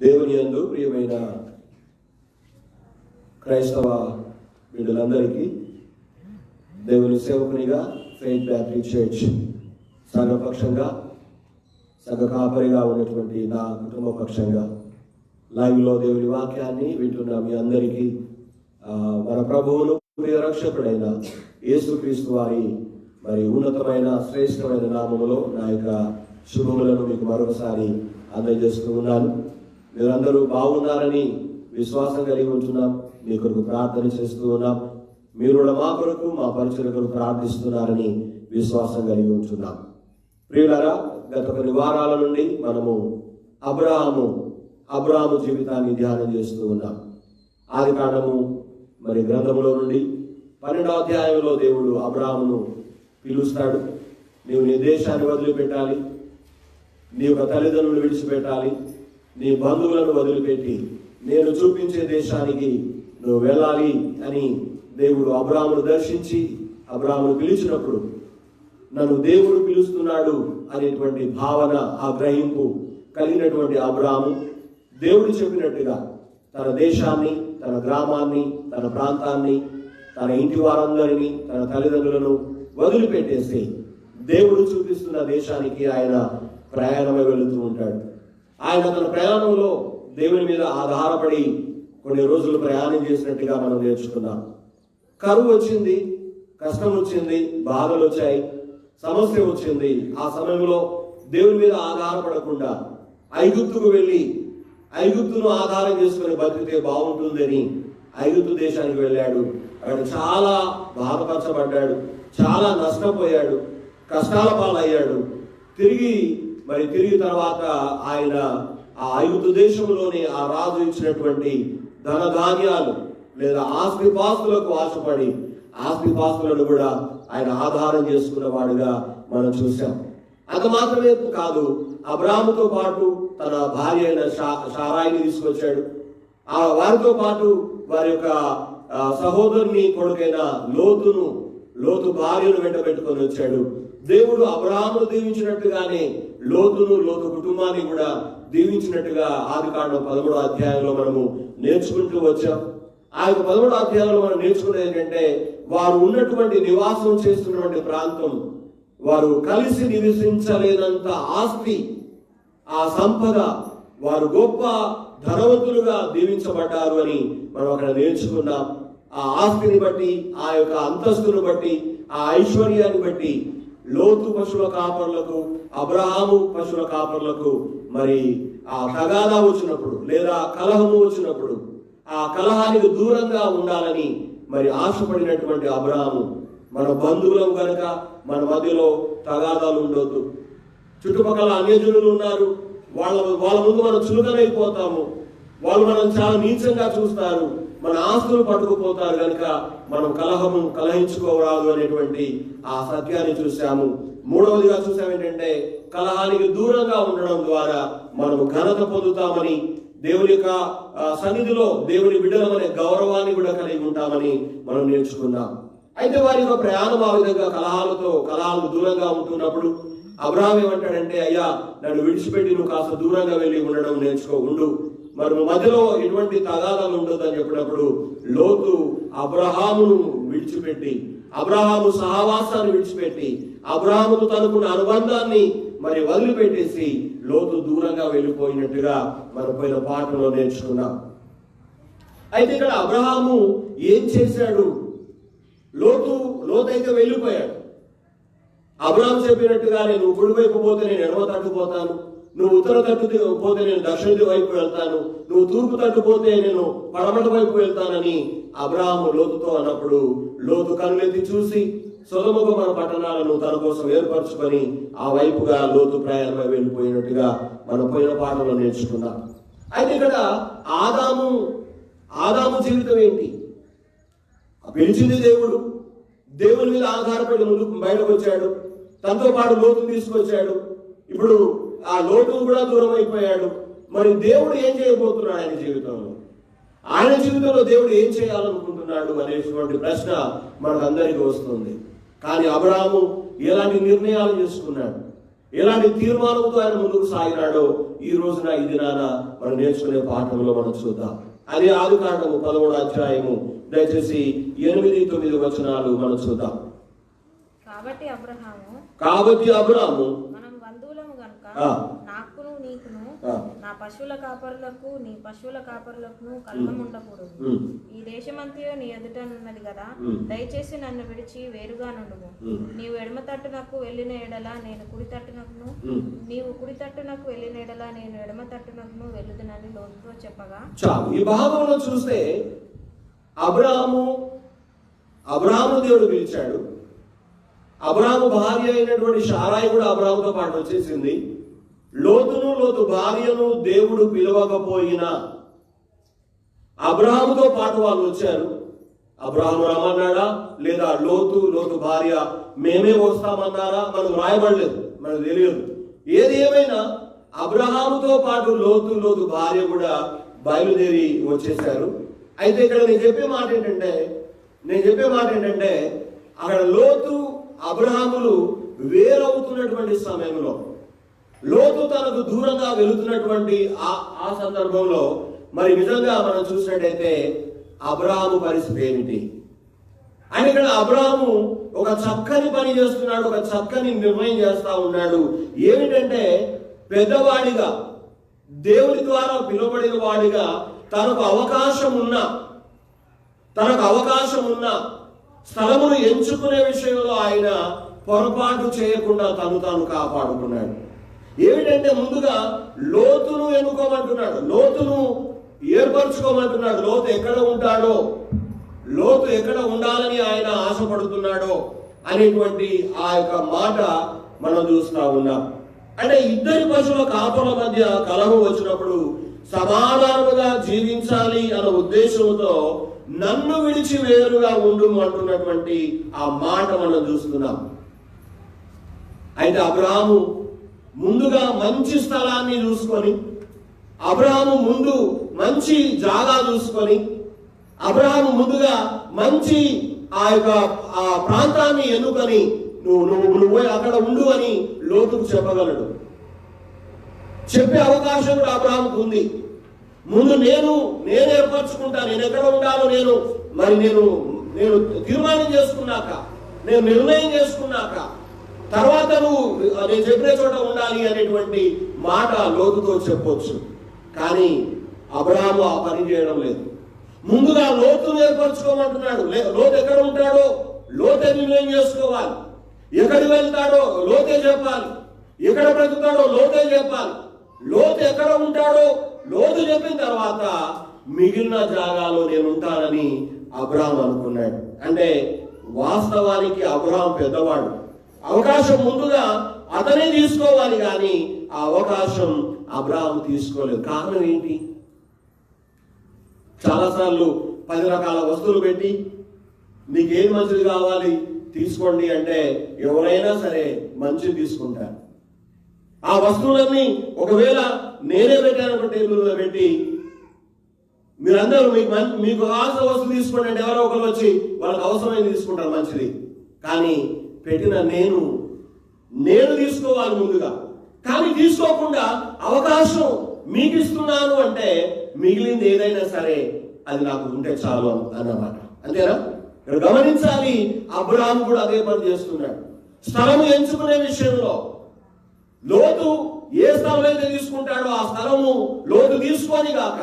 దేవుని యందు ప్రియమైన క్రైస్తవ బిడ్డలందరికీ దేవుని సేవకునిగా ఫెయిత్ బ్యాప్టిస్ట్ చర్చ్ సంఘపక్షంగా సంఘ కాపరిగా ఉన్నటువంటి నా కుటుంబ పక్షంగా లైవ్లో దేవుని వాక్యాన్ని వింటున్న మీ అందరికీ మన ప్రభువును ప్రియ రక్షకుడైన యేసుక్రీస్తు వారి మరి ఉన్నతమైన శ్రేష్టమైన నామములో నా యొక్క శుభములను మీకు మరొకసారి అందజేస్తూ ఉన్నాను. మీరందరూ బాగున్నారని విశ్వాసం కలిగి ఉంటున్నాం. మీ కొరకు ప్రార్థన చేస్తూ ఉన్నాం. మీరు కూడా మా కొరకు మా పరిచయ కొరకు ప్రార్థిస్తున్నారని విశ్వాసం కలిగి ఉంటున్నాం. ప్రియులారా, గత కొన్ని వారాల నుండి మనము అబ్రాహాము జీవితాన్ని ధ్యానం చేస్తూ ఉన్నాం. ఆది కాండము మరి గ్రంథములో నుండి 12వ అధ్యాయంలో దేవుడు అబ్రాహామును పిలుస్తాడు. నీవు నీ దేశాన్ని వదిలిపెట్టాలి, నీ యొక్క తల్లిదండ్రులు విడిచిపెట్టాలి, నీ బంధువులను వదిలిపెట్టి నేను చూపించే దేశానికి నువ్వు వెళ్ళాలి అని దేవుడు అబ్రాహామును దర్శించి అబ్రాహామును పిలిచినప్పుడు నన్ను దేవుడు పిలుస్తున్నాడు అనేటువంటి భావన, ఆ గ్రహింపు కలిగినటువంటి అబ్రాహాము దేవుడు చెప్పినట్టుగా తన దేశాన్ని, తన గ్రామాన్ని, తన ప్రాంతాన్ని, తన ఇంటి వారందరినీ, తన తల్లిదండ్రులను వదిలిపెట్టేసి దేవుడు చూపిస్తున్న దేశానికి ఆయన ప్రయాణమై వెళుతూ ఉంటాడు. ఆయన తన ప్రయాణంలో దేవుని మీద ఆధారపడి కొన్ని రోజులు ప్రయాణం చేసినట్టుగా మనం నేర్చుకున్నాం. కరువు వచ్చింది, కష్టం వచ్చింది, బాధలు వచ్చాయి, సమస్య వచ్చింది. ఆ సమయంలో దేవుని మీద ఆధారపడకుండా ఐగుప్తుకు వెళ్ళి ఐగుప్తును ఆధారం చేసుకుని బతికితే బాగుంటుందని ఐగుప్తు దేశానికి వెళ్ళాడు. అక్కడ చాలా బాధపరచబడ్డాడు, చాలా నష్టపోయాడు, కష్టాల పాలయ్యాడు. తిరిగి తర్వాత ఆయన ఆ ఐగుప్తు దేశంలోని ఆ రాజు ఇచ్చినటువంటి ధనధాన్యాలు లేదా ఆస్తిపాస్తులకు ఆశపడి ఆస్తిపాస్తులను కూడా ఆయన ఆధారం చేసుకున్నవాడుగా మనం చూసాం. అంత మాత్రమే కాదు, అబ్రాహాముతో పాటు తన భార్య అయిన షారాయిని తీసుకొచ్చాడు. ఆ వారితో పాటు వారి యొక్క సహోదరుని కొడుకైన లోతు భార్యను వెంట పెట్టుకొని వచ్చాడు. దేవుడు అబ్రాహామును దీవించినట్టుగానే లోతు కుటుంబాన్ని కూడా దీవించినట్టుగా ఆదికాండం 13వ అధ్యాయంలో మనము నేర్చుకుంటూ వచ్చాం. ఆ యొక్క 13వ అధ్యాయంలో మనం నేర్చుకునేది ఏంటంటే, వారు ఉన్నటువంటి నివాసం చేస్తున్నటువంటి ప్రాంతం, వారు కలిసి నివసించలేనంత ఆస్తి, ఆ సంపద, వారు గొప్ప ధనవంతులుగా దీవించబడ్డారు అని మనం అక్కడ నేర్చుకున్నాం. ఆ ఆస్తిని బట్టి, ఆ యొక్క అంతస్తును బట్టి, ఆ ఐశ్వర్యాన్ని బట్టి లోతు పశువుల కాపరులకు, అబ్రహాము పశువుల కాపరులకు మరి ఆ తగాదా వచ్చినప్పుడు లేదా కలహము వచ్చినప్పుడు ఆ కలహానికి దూరంగా ఉండాలని మరి ఆశపడినటువంటి అబ్రహాము, మన బంధువులం కనుక మన మధ్యలో తగాదాలు ఉండొద్దు, చుట్టుపక్కల అన్యజనులు ఉన్నారు, వాళ్ళ ముందు మనం చులకనైపోతాము, వాళ్ళు మనం చాలా నీచంగా చూస్తారు, మన ఆస్తులు పట్టుకుపోతారు కనుక మనం కలహించుకోరాదు అనేటువంటి ఆ సత్యాన్ని చూసాము. మూడవదిగా చూసాము ఏంటంటే, కలహానికి దూరంగా ఉండడం ద్వారా మనము ఘనత పొందుతామని, దేవుని యొక్క సన్నిధిలో దేవుని బిడ్డలమనే గౌరవాన్ని కూడా కలిగి ఉంటామని మనం నేర్చుకున్నాం. అయితే వారి యొక్క ప్రయాణం ఆ విధంగా కలహాలకు దూరంగా ఉంటున్నప్పుడు అబ్రహాం ఏమంటాడంటే, అయ్యా నన్ను విడిచిపెట్టి నువ్వు కాస్త దూరంగా వెళ్ళి ఉండడం ఉండు, మరి మధ్యలో ఎటువంటి తగాదాలు ఉండదు అని చెప్పినప్పుడు లోతు అబ్రహామును విడిచిపెట్టి, అబ్రహాము సహవాసాన్ని విడిచిపెట్టి, అబ్రహాముతో తనకున్న అనుబంధాన్ని మరి వదిలిపెట్టేసి లోతు దూరంగా వెళ్ళిపోయినట్టుగా మనం పోయిన పాఠంలో నేర్చుకున్నాం. అయితే ఇక్కడ అబ్రహాము ఏం చేశాడు? లోతు అయితే వెళ్ళిపోయాడు. అబ్రహాము చెప్పినట్టుగా నేను కుడివైపు పోతే నేను ఎడమ తట్టు పోతాను, నువ్వు ఉత్తర తట్టు పోతే నేను దక్షిణ వైపు వెళ్తాను, నువ్వు తూర్పు తట్టు పోతే నేను పడమట వైపు వెళ్తానని అబ్రహాము లోతుతో అన్నప్పుడు లోతు కనులెత్తి చూసి సొదొమ గొమొర్రా పట్టణాలను తన కోసం ఏర్పరచుకొని ఆ వైపుగా లోతు ప్రయాణమై వెళ్ళిపోయినట్టుగా మనం పోయిన పాఠంలో నేర్చుకున్నాం. అయితే ఇక్కడ ఆదాము జీవితం ఏంటి? పిలిచింది దేవుని మీద ఆధారపడి ముందుకు బయటకు వచ్చాడు, తనతో పాటు లోతు తీసుకొచ్చాడు. ఇప్పుడు ఆ లోతు కూడా దూరం అయిపోయాడు. మరి దేవుడు ఏం చేయబోతున్నాడు ఆయన జీవితంలో దేవుడు ఏం చేయాలనుకుంటున్నాడు అనేటువంటి ప్రశ్న మనకందరికీ వస్తుంది. కానీ అబ్రహాము ఎలాంటి నిర్ణయాలు చేసుకున్నాడు? ఎలాంటి తీర్మానంతో ఆయన ముందుకు సాగినాడో ఈ రోజున ఈ దినాన మనం నేర్చుకునే పాఠంలో మనం చూద్దాం. అది ఆదికాండము 11వ అధ్యాయము దయచేసి 8-9 వచనాలు మనం చూద్దాం. కాబట్టి అబ్రాహాము మనం బంధువులము గనుక నాకును నీకును నా పశువుల కాపరులకు నీ పశువుల కాపరులకు కలహం ఉండకూడదు. ఈ దేశమంతయు నీ ఎదుటనున్నది కదా, దయచేసి నన్ను విడిచి వేరుగా నుండుము. నీవు ఎడమ తట్టునకు వెళ్ళిన ఎడల నేను కుడి తట్టునకును, నీవు కుడి తట్టునకు వెళ్ళిన ఎడల నేను ఎడమ తట్టునకును వెళ్ళుదునని లోతుతో చెప్పగా. ఈ భాగంలో చూస్తే అబ్రాహాము దేవుడు పిలిచాడు. అబ్రాహాము భార్య అయినటువంటి శారాయి కూడా అబ్రాహాముతో పాటు వచ్చేసింది. లోతు భార్యను దేవుడు పిలవకపోయినా అబ్రాహాముతో పాటు వాళ్ళు వచ్చారు. అబ్రాహాము రమ్మన్నాడా లేదా లోతు భార్య మేమే వస్తామన్నారా మనకు రాయబడలేదు, మనకు తెలియదు. ఏది ఏమైనా అబ్రాహాముతో పాటు లోతు భార్య కూడా బయలుదేరి వచ్చేసారు. అయితే ఇక్కడ నేను చెప్పే మాట ఏంటంటే అక్కడ లోతు అబ్రాహాములు వేరవుతున్నటువంటి సమయంలో, లోతు తనకు దూరంగా వెళుతున్నటువంటి ఆ సందర్భంలో మరి నిజంగా మనం చూసినట్టయితే అబ్రాహాము పరిస్థితి ఏమిటి అని, ఇక్కడ అబ్రాహాము ఒక చక్కని పని చేస్తున్నాడు, ఒక చక్కని నిర్ణయం చేస్తా ఉన్నాడు. ఏమిటంటే పెద్దవాడిగా, దేవుని ద్వారా పిలువబడిన వాడిగా తనకు అవకాశం ఉన్న స్థలమును ఎంచుకునే విషయంలో ఆయన పొరపాటు చేయకుండా తాను కాపాడుకున్నాడు. ఏమిటంటే ముందుగా లోతును ఎన్నుకోమంటున్నాడు, లోతును ఏర్పరచుకోమంటున్నాడు. లోతు ఎక్కడ ఉండాలని ఆయన ఆశపడుతున్నాడో అనేటువంటి ఆ యొక్క మాట మనం చూస్తా ఉన్నాం. అంటే ఇద్దరి పశువుల కాపుల మధ్య కలహం వచ్చినప్పుడు సమాధానముగా జీవించాలి అన్న ఉద్దేశంతో నన్ను విడిచి వేరుగా ఉండు అంటున్నటువంటి ఆ మాట మనం చూస్తున్నాం. అయితే అబ్రాహాము ముందుగా మంచి స్థలాన్ని చూసుకొని, అబ్రాహాము ముందు మంచి జాగా చూసుకొని, అబ్రాహాము ముందుగా మంచి ఆ యొక్క ఆ ప్రాంతాన్ని ఎన్నుకొని నువ్వు అక్కడ ఉండు అని లోతుకు చెప్పగలడు. చెప్పే అవకాశం కూడా అబ్రాహాముకు ఉంది. ముందు నేను ఏర్పరచుకుంటా, నేను ఎక్కడ ఉండాలో నేను తీర్మానం చేసుకున్నాక, నేను నిర్ణయం చేసుకున్నాక తర్వాత నువ్వు నేను చెప్పిన చోట ఉండాలి అనేటువంటి మాట లోతుతో చెప్పొచ్చు. కానీ అబ్రాహాము ఆ పని చేయడం లేదు. ముందుగా లోతును ఏర్పరచుకోమంటున్నాడు. లోతు ఎక్కడ ఉంటాడో లోతే నిర్ణయం చేసుకోవాలి. ఎక్కడికి వెళ్తాడో లోతే చెప్పాలి. ఎక్కడ బ్రతుకుతాడో లోతే చెప్పాలి. లోతు ఎక్కడ ఉంటాడో లోతు చెప్పిన తర్వాత మిగిలిన జాగాలో నేను ఉంటానని అబ్రాహాం అనుకున్నాడు. అంటే వాస్తవానికి అబ్రాహాం పెద్దవాడు, అవకాశం ముందుగా అతనే తీసుకోవాలి, కానీ ఆ అవకాశం అబ్రాహాం తీసుకోలేదు. కారణం ఏంటి? చాలాసార్లు 10 రకాల వస్తువులు పెట్టి నీకేం మంచిది కావాలి తీసుకోండి అంటే ఎవరైనా సరే మంచిది తీసుకుంటారు. ఆ వస్తువులన్నీ ఒకవేళ నేనే పెట్టాను టేబుల్ మీద పెట్టి మీరందరూ మీకు కావాల్సిన వస్తువు తీసుకోండి అంటే ఎవరో ఒకరు వచ్చి వాళ్ళకి అవసరమైంది తీసుకుంటారు మంచిది. కానీ పెట్టిన నేను తీసుకోవాలి ముందుగా. కానీ తీసుకోకుండా అవకాశం మీకు ఇస్తున్నాను అంటే మిగిలింది ఏదైనా సరే అది నాకు ఉంటే చాలు అన్నమాట. అంతేనా? ఇక్కడ గమనించాలి, అబ్రాహాము కూడా అదే పని చేస్తున్నాడు. స్థలము ఎంచుకునే విషయంలో లోతు ఏ స్థలం అయితే తీసుకుంటాడో ఆ స్థలము లోతు తీసుకొని కాక,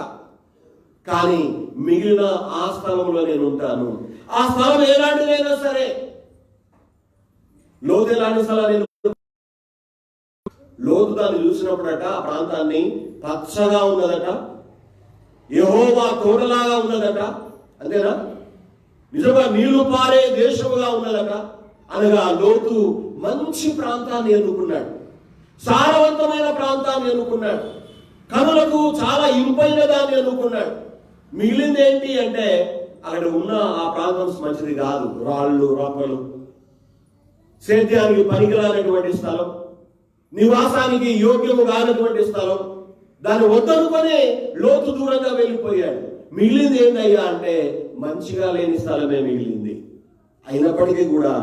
కానీ మిగిలిన ఆ స్థలంలో నేను ఉంటాను. ఆ స్థలం ఎలాంటిదైనా సరే, లోతు ఎలాంటి స్థలాన్ని లోతు దాన్ని చూసినప్పుడట ఆ ప్రాంతాన్ని పచ్చగా ఉన్నదట, యెహోవా తోటలాగా ఉన్నదట. అంతేనా? నిజంగా నీళ్లు పారే దేశముగా ఉన్నదట. అనగా లోతు మంచి ప్రాంతాన్ని ఎన్నుకున్నాడు, సారవంతమైన ప్రాంతాన్ని ఎన్నుకున్నాడు, కనులకు చాలా ఇంపైన దాన్ని ఎన్నుకున్నాడు. మిగిలింది ఏంటి అంటే అక్కడ ఉన్న ఆ ప్రాంతం మంచిది కాదు, రాళ్ళు రప్పలు, సేద్యానికి పనికిరానటువంటి స్థలం, నివాసానికి యోగ్యము కానటువంటి స్థలం. దాన్ని వద్దనుకొని లోతు దూరంగా వెళ్ళిపోయాడు. మిగిలింది ఏంటయ్యా అంటే మంచిగా లేని స్థలమే మిగిలింది. అయినప్పటికీ కూడా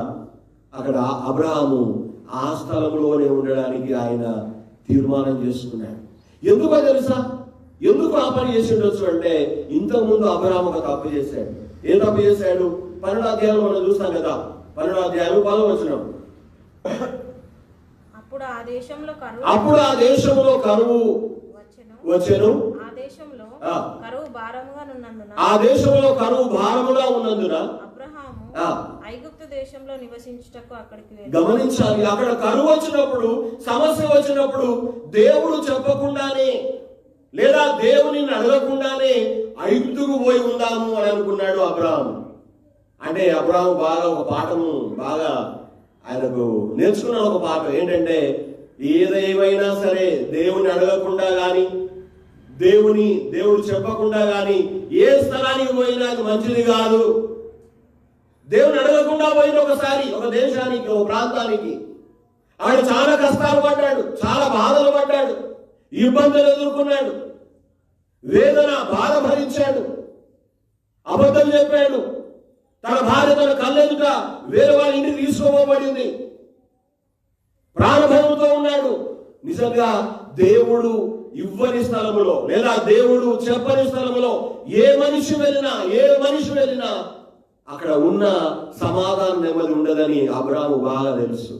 అక్కడ అబ్రాహాము ఆ స్థలంలోనే ఉండడానికి ఆయన తీర్మానం చేసుకున్నాడు. ఎందుకో తెలుసా? ఎందుకు ఆ పని చేసి ఉండొచ్చు అంటే, ఇంతకుముందు అబ్రహాము ఒక తప్పు చేశాడు. ఏం తప్పు చేశాడు? 12వ అధ్యాయంలో మనం చూస్తాం కదా, 12వ అధ్యాయం 10వ వచనం. అప్పుడు ఆ దేశంలో కరువు వచ్చెను. ఆ దేశంలో కరువు భారముగా ఉన్నందున అబ్రహాము ఐగుప్తు దేశంలో నివసించుటకు అక్కడికి వెళ్ళాడు. గమనించాలి, అక్కడ కరువు వచ్చినప్పుడు, సమస్య వచ్చినప్పుడు దేవుడు చెప్పకుండానే లేదా దేవుని అడగకుండానే ఐగుప్తుకు పోయి ఉందాము అని అనుకున్నాడు అబ్రహాము. అంటే అబ్రహాము బాగా ఒక పాఠము బాగా ఆయనకు నేర్చుకున్నాడు. ఒక పాఠం ఏంటంటే, ఏదేమైనా సరే దేవుని అడగకుండా కానీ దేవుడు చెప్పకుండా కానీ ఏ స్థలానికి పోయినా అది మంచిది కాదు. దేవుని అడగకుండా పోయిన ఒకసారి ఒక దేశానికి, ఒక ప్రాంతానికి ఆయన చాలా కష్టాలు పడ్డాడు, చాలా బాధలు పడ్డాడు, ఇబ్బందులు ఎదుర్కొన్నాడు, వేదన బాధ భరించాడు, అబద్ధం చెప్పాడు, తన భార్య తన కళ్ళెదుట వేరే వాళ్ళ ఇంటికి తీసుకోబడింది, ప్రాణభయంతో ఉన్నాడు. నిజంగా దేవుడు ఇవ్వని స్థలములో లేదా దేవుడు చెప్పని స్థలములో ఏ మనిషి వెళ్ళినా అక్కడ ఉన్న సమాధానం నెమ్మది ఉండదని అబ్రాహాము బాగా తెలుసు.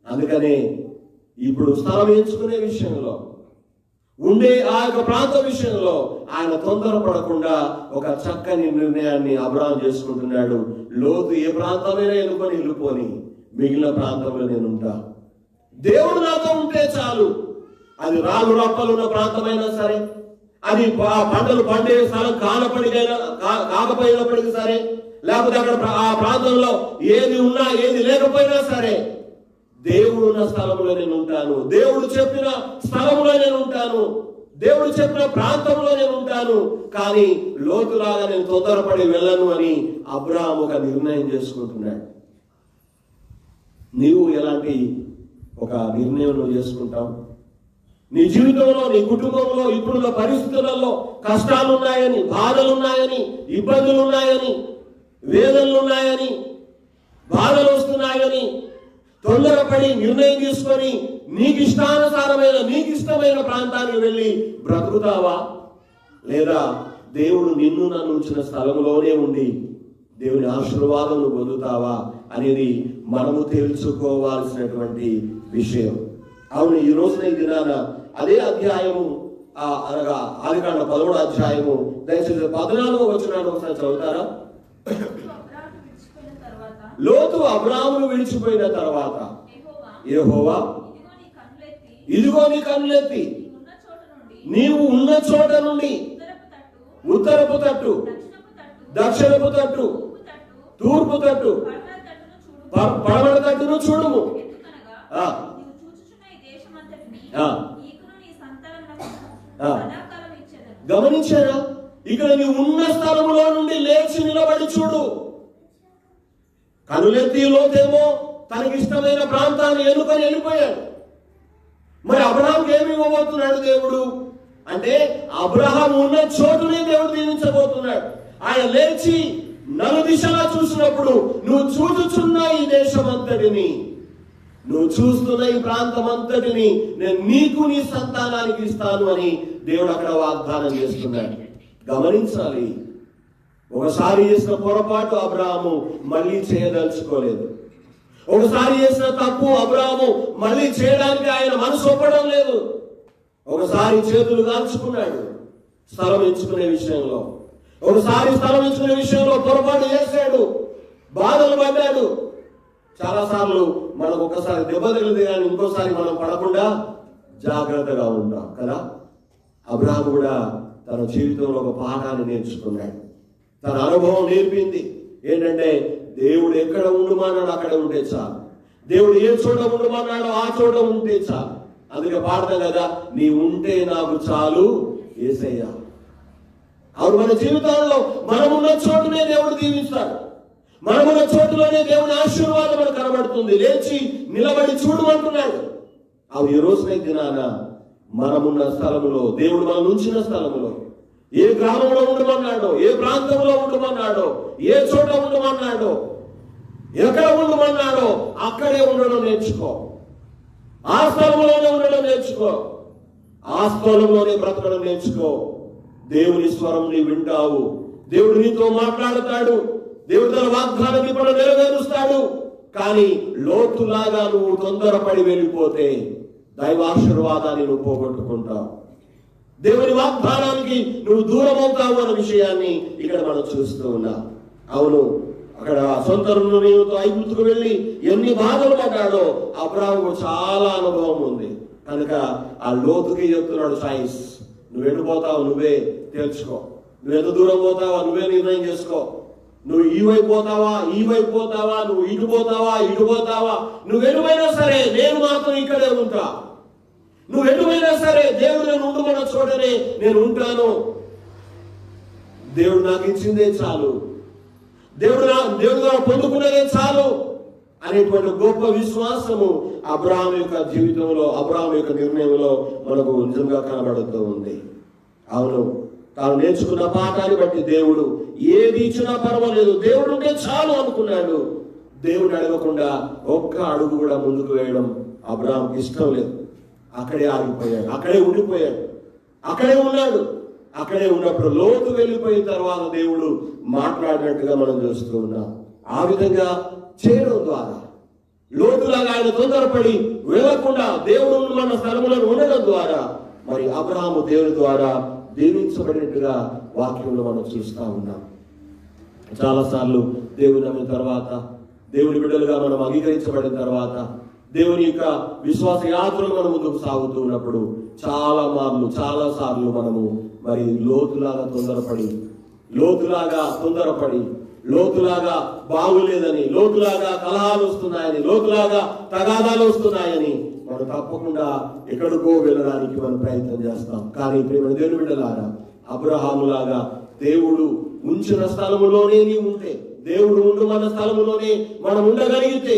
అందుకనే ఇప్పుడు స్థలం ఎంచుకునే విషయంలో, ఉండే ఆ యొక్క ప్రాంత విషయంలో ఆయన తొందరపడకుండా ఒక చక్కని నిర్ణయాన్ని అబ్రహాం చేసుకుంటున్నాడు. లోతు ఏ ప్రాంతమైనా వెళ్ళిపోని మిగిలిన ప్రాంతంలో నేను ఉంటా, దేవుడు నాతో ఉంటే చాలు. అది రాళ్ళు రప్పలు ఉన్న ప్రాంతమైనా సరే, అది పంటలు పండే స్థలం కాకపోయినప్పటికీ సరే, లేకపోతే అక్కడ ఆ ప్రాంతంలో ఏది ఉన్నా ఏది లేకపోయినా సరే, దేవుడు ఉన్న స్థలంలో నేను ఉంటాను, దేవుడు చెప్పిన స్థలంలో నేను ఉంటాను, దేవుడు చెప్పిన ప్రాంతంలో నేను ఉంటాను. కానీ లోతులాగా నేను తొందరపడి వెళ్ళను అని అబ్రహాం ఒక నిర్ణయం చేసుకుంటున్నాడు. నీవు ఎలాంటి ఒక నిర్ణయం నువ్వు చేసుకుంటావు? నీ జీవితంలో, నీ కుటుంబంలో ఇప్పుడున్న పరిస్థితులలో కష్టాలు ఉన్నాయని, బాధలు ఉన్నాయని, ఇబ్బందులు ఉన్నాయని, వేదనలు ఉన్నాయని, బాధలు వస్తున్నాయని తొందరపడి నిర్ణయం తీసుకొని నీకు ఇష్టమైన ప్రాంతానికి వెళ్ళి బ్రతుకుతావా? లేదా దేవుడు నిన్ను నన్ను ఉంచిన స్థలంలోనే ఉండి దేవుని ఆశీర్వాదం పొందుతావా అనేది మనము తెలుసుకోవాల్సినటువంటి విషయం. అవును, ఈ రోజున ఈ దినాన అదే అధ్యాయము అనగా ఆదికాండ 13వ అధ్యాయము దయచేసి 14వ వచనాన్ని ఒకసారి చదువుతారా? లోతు అబ్రాహామును విడిచిపోయిన తర్వాత యెహోవా ఇదిగో నీ కన్నులెత్తి నీవు ఉన్న చోట నుండి ఉత్తరపు తట్టు, దక్షిణపు తట్టు, తూర్పు తట్టు, పడమర తట్టును చూడుము. గమనించారా? ఇక్కడ నీ ఉన్న స్థలములో నుండి లేచి నిలబడి చూడు. కనులెత్తి లోతేమో తనకి ఇష్టమైన ప్రాంతాన్ని ఎన్నుకొని వెళ్ళిపోయాడు. మరి అబ్రహాంకి ఏమి ఇవ్వబోతున్నాడు దేవుడు అంటే, అబ్రహాం ఉన్న చోటునే దేవుడు దీవించబోతున్నాడు. ఆయన లేచి నలుదిశలా చూసినప్పుడు, నువ్వు చూచుచున్న ఈ దేశం అంతటిని, నువ్వు చూస్తున్న ఈ ప్రాంతం అంతటిని నేను నీకు నీ సంతానానికి ఇస్తాను అని దేవుడు అక్కడ వాగ్దానం చేస్తున్నాడు. గమనించాలి, ఒకసారి చేసిన పొరపాటు అబ్రహాము మళ్ళీ చేయదలుచుకోలేదు. ఒకసారి చేసిన తప్పు అబ్రహాము మళ్ళీ చేయడానికి ఆయన మనసు ఒప్పడం లేదు. ఒకసారి చేతులు కాల్చుకున్నాడు స్థలం ఎంచుకునే విషయంలో, ఒకసారి స్థలం ఎంచుకునే విషయంలో పొరపాటు చేశాడు, బాధలు పడ్డాడు. చాలా సార్లు మనకు ఒకసారి దెబ్బ తగిలితే కానీ ఇంకోసారి మనం పడకుండా జాగ్రత్తగా ఉంటాం కదా. అబ్రహాం కూడా తన జీవితంలో ఒక పాఠాన్ని నేర్చుకున్నాడు. తన అనుభవం నేర్పింది ఏంటంటే, దేవుడు ఎక్కడ ఉండమన్నాడు అక్కడ ఉంటే చాలు, దేవుడు ఏ చోట ఉండమన్నాడో ఆ చోట ఉంటే చాలు. అందుకే పాడతాం కదా, నీ ఉంటే నాకు చాలు యేసయ్యా. అవును, మన జీవితాల్లో మనమున్న చోటునే దేవుడు దీవిస్తాడు, మనమున్న చోటులోనే దేవుని ఆశీర్వాదం మనకు కనబడుతుంది. లేచి నిలబడి చూడమంటున్నాడు. అవి ఈ రోజునైతే దినాన మనమున్న స్థలంలో, దేవుడు మనం ఉంచిన స్థలంలో, ఏ గ్రామంలో ఉండమన్నాడో, ఏ ప్రాంతంలో ఉండమన్నాడో, ఏ చోట ఉండమన్నాడో, ఎక్కడ ఉండమన్నాడో అక్కడే ఉండడం నేర్చుకో. ఆ స్థలంలోనే ఉండడం నేర్చుకో, ఆ స్థలంలోనే బ్రతకడం నేర్చుకో. దేవుని స్వరం నీ వింటావు, దేవుడు నీతో మాట్లాడతాడు, దేవుడు తన వాగ్దానం ఇప్పుడు నెరవేరుస్తాడు. కానీ లోతులాగా నువ్వు తొందరపడి వెళ్ళిపోతే దైవాశీర్వాదాన్ని నువ్వు పోగొట్టుకుంటావు, దేవుని వాగ్దానానికి నువ్వు దూరం అవుతావు అన్న విషయాన్ని ఇక్కడ మనం చూస్తూ ఉన్నాం. అవును, అక్కడ సొంత నిర్ణయంతో ఐగుప్తుకు వెళ్ళి ఎన్ని బాధలు పడ్డాడో అబ్రాహాముకు చాలా అనుభవం ఉంది. కనుక ఆ లోతుకి చెప్తున్నాడు, సైన్స్ నువ్వు వెళ్ళిపోతావు, నువ్వే తెలుసుకో, నువ్వు ఎంత దూరం పోతావా నువ్వే నిర్ణయం చేసుకో. నువ్వు ఈ వైపు పోతావా, ఈ వైపు పోతావా, నువ్వు ఇటు పోతావా, ఇటు పోతావా, నువ్వు ఎటువైనా సరే నేను మాత్రం ఇక్కడే ఉంటా. నువ్వు ఎటువైనా సరే దేవుడు నేను ఉండమన్న చోటనే నేను ఉంటాను. దేవుడు నాకు ఇచ్చిందే చాలు, దేవుడు పొందుకునేదే చాలు అనేటువంటి గొప్ప విశ్వాసము అబ్రాహాము యొక్క జీవితంలో, అబ్రాహాము యొక్క నిర్ణయంలో మనకు నిజంగా కనబడుతూ ఉంది. అవును, తాను నేర్చుకున్న పాఠాన్ని బట్టి దేవుడు ఏది ఇచ్చినా పర్వాలేదు, దేవుడు ఉంటే చాలు అనుకున్నాడు. దేవుడు అడగకుండా ఒక్క అడుగు కూడా ముందుకు వేయడం అబ్రాహాంకి ఇష్టం లేదు. అక్కడే ఆగిపోయాడు, అక్కడే ఉండిపోయాడు, అక్కడే ఉన్నాడు. అక్కడే ఉన్నప్పుడు లోతు వెళ్ళిపోయిన తర్వాత దేవుడు మాట్లాడినట్టుగా మనం చూస్తూ ఉన్నాం. ఆ విధంగా చేయడం ద్వారా, లోతులాగా ఆయన తొందరపడి వెళ్ళకుండా దేవుడు మన స్థలములను ఉండడం ద్వారా మరి అబ్రాహాము దేవుని ద్వారా దీవించబడినట్టుగా వాక్యంలో మనం చూస్తూ ఉన్నాం. చాలాసార్లు దేవుని నమ్మిన తర్వాత, దేవుని బిడ్డలుగా మనం అంగీకరించబడిన తర్వాత, దేవుని యొక్క విశ్వాస యాత్రలు మనం ముందుకు సాగుతూ ఉన్నప్పుడు చాలా సార్లు మనము మరి లోతులాగా తొందరపడి లోతులాగా బాగులేదని, లోతులాగా కలహాలు వస్తున్నాయని, లోతులాగా తగాదాలు వస్తున్నాయని మనం తప్పకుండా ఎక్కడికో వెళ్ళడానికి మనం ప్రయత్నం చేస్తాం. కానీ ప్రేమ దేవుని బిడ్డలారా, అబ్రహాములాగా దేవుడు ఉంచిన స్థలములోనే నీవు ఉంటే, దేవుడు ఉండు మన స్థలములోనే మనం ఉండగలిగితే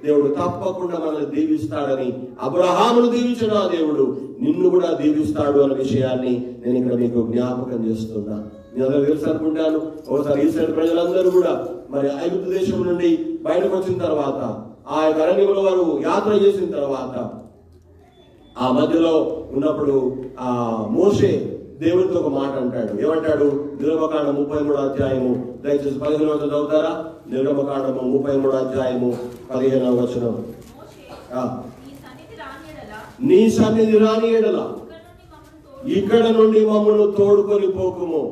దేవుడు తప్పకుండా మనల్ని దీవిస్తాడని, అబ్రహామును దీవించిన దేవుడు నిన్ను కూడా దీవిస్తాడు అనే విషయాన్ని నేను ఇక్కడ మీకు జ్ఞాపకం చేస్తున్నా. నేను అందరూ తెలుసు అనుకుంటాను. ఒకసారి ఇశ్రాయేలు ప్రజలందరూ కూడా మరి ఐగుప్తు దేశం నుండి బయటకు వచ్చిన తర్వాత, ఆ యొక్క అరణ్యంలో వారు యాత్ర చేసిన తర్వాత, ఆ మధ్యలో ఉన్నప్పుడు ఆ మోషే దేవునితో ఒక మాట అంటాడు. ఏమంటాడు? నిర్గమకాండం 33వ అధ్యాయము, దయచేసి 15వ వచనం చదువుతారా? నిర్గమకాండము 33వ అధ్యాయము 15వ వచనం. నీ సన్నిధి రాని ఎడల ఇక్కడ నుండి మమ్మల్ని తోడుకొని పోకుము.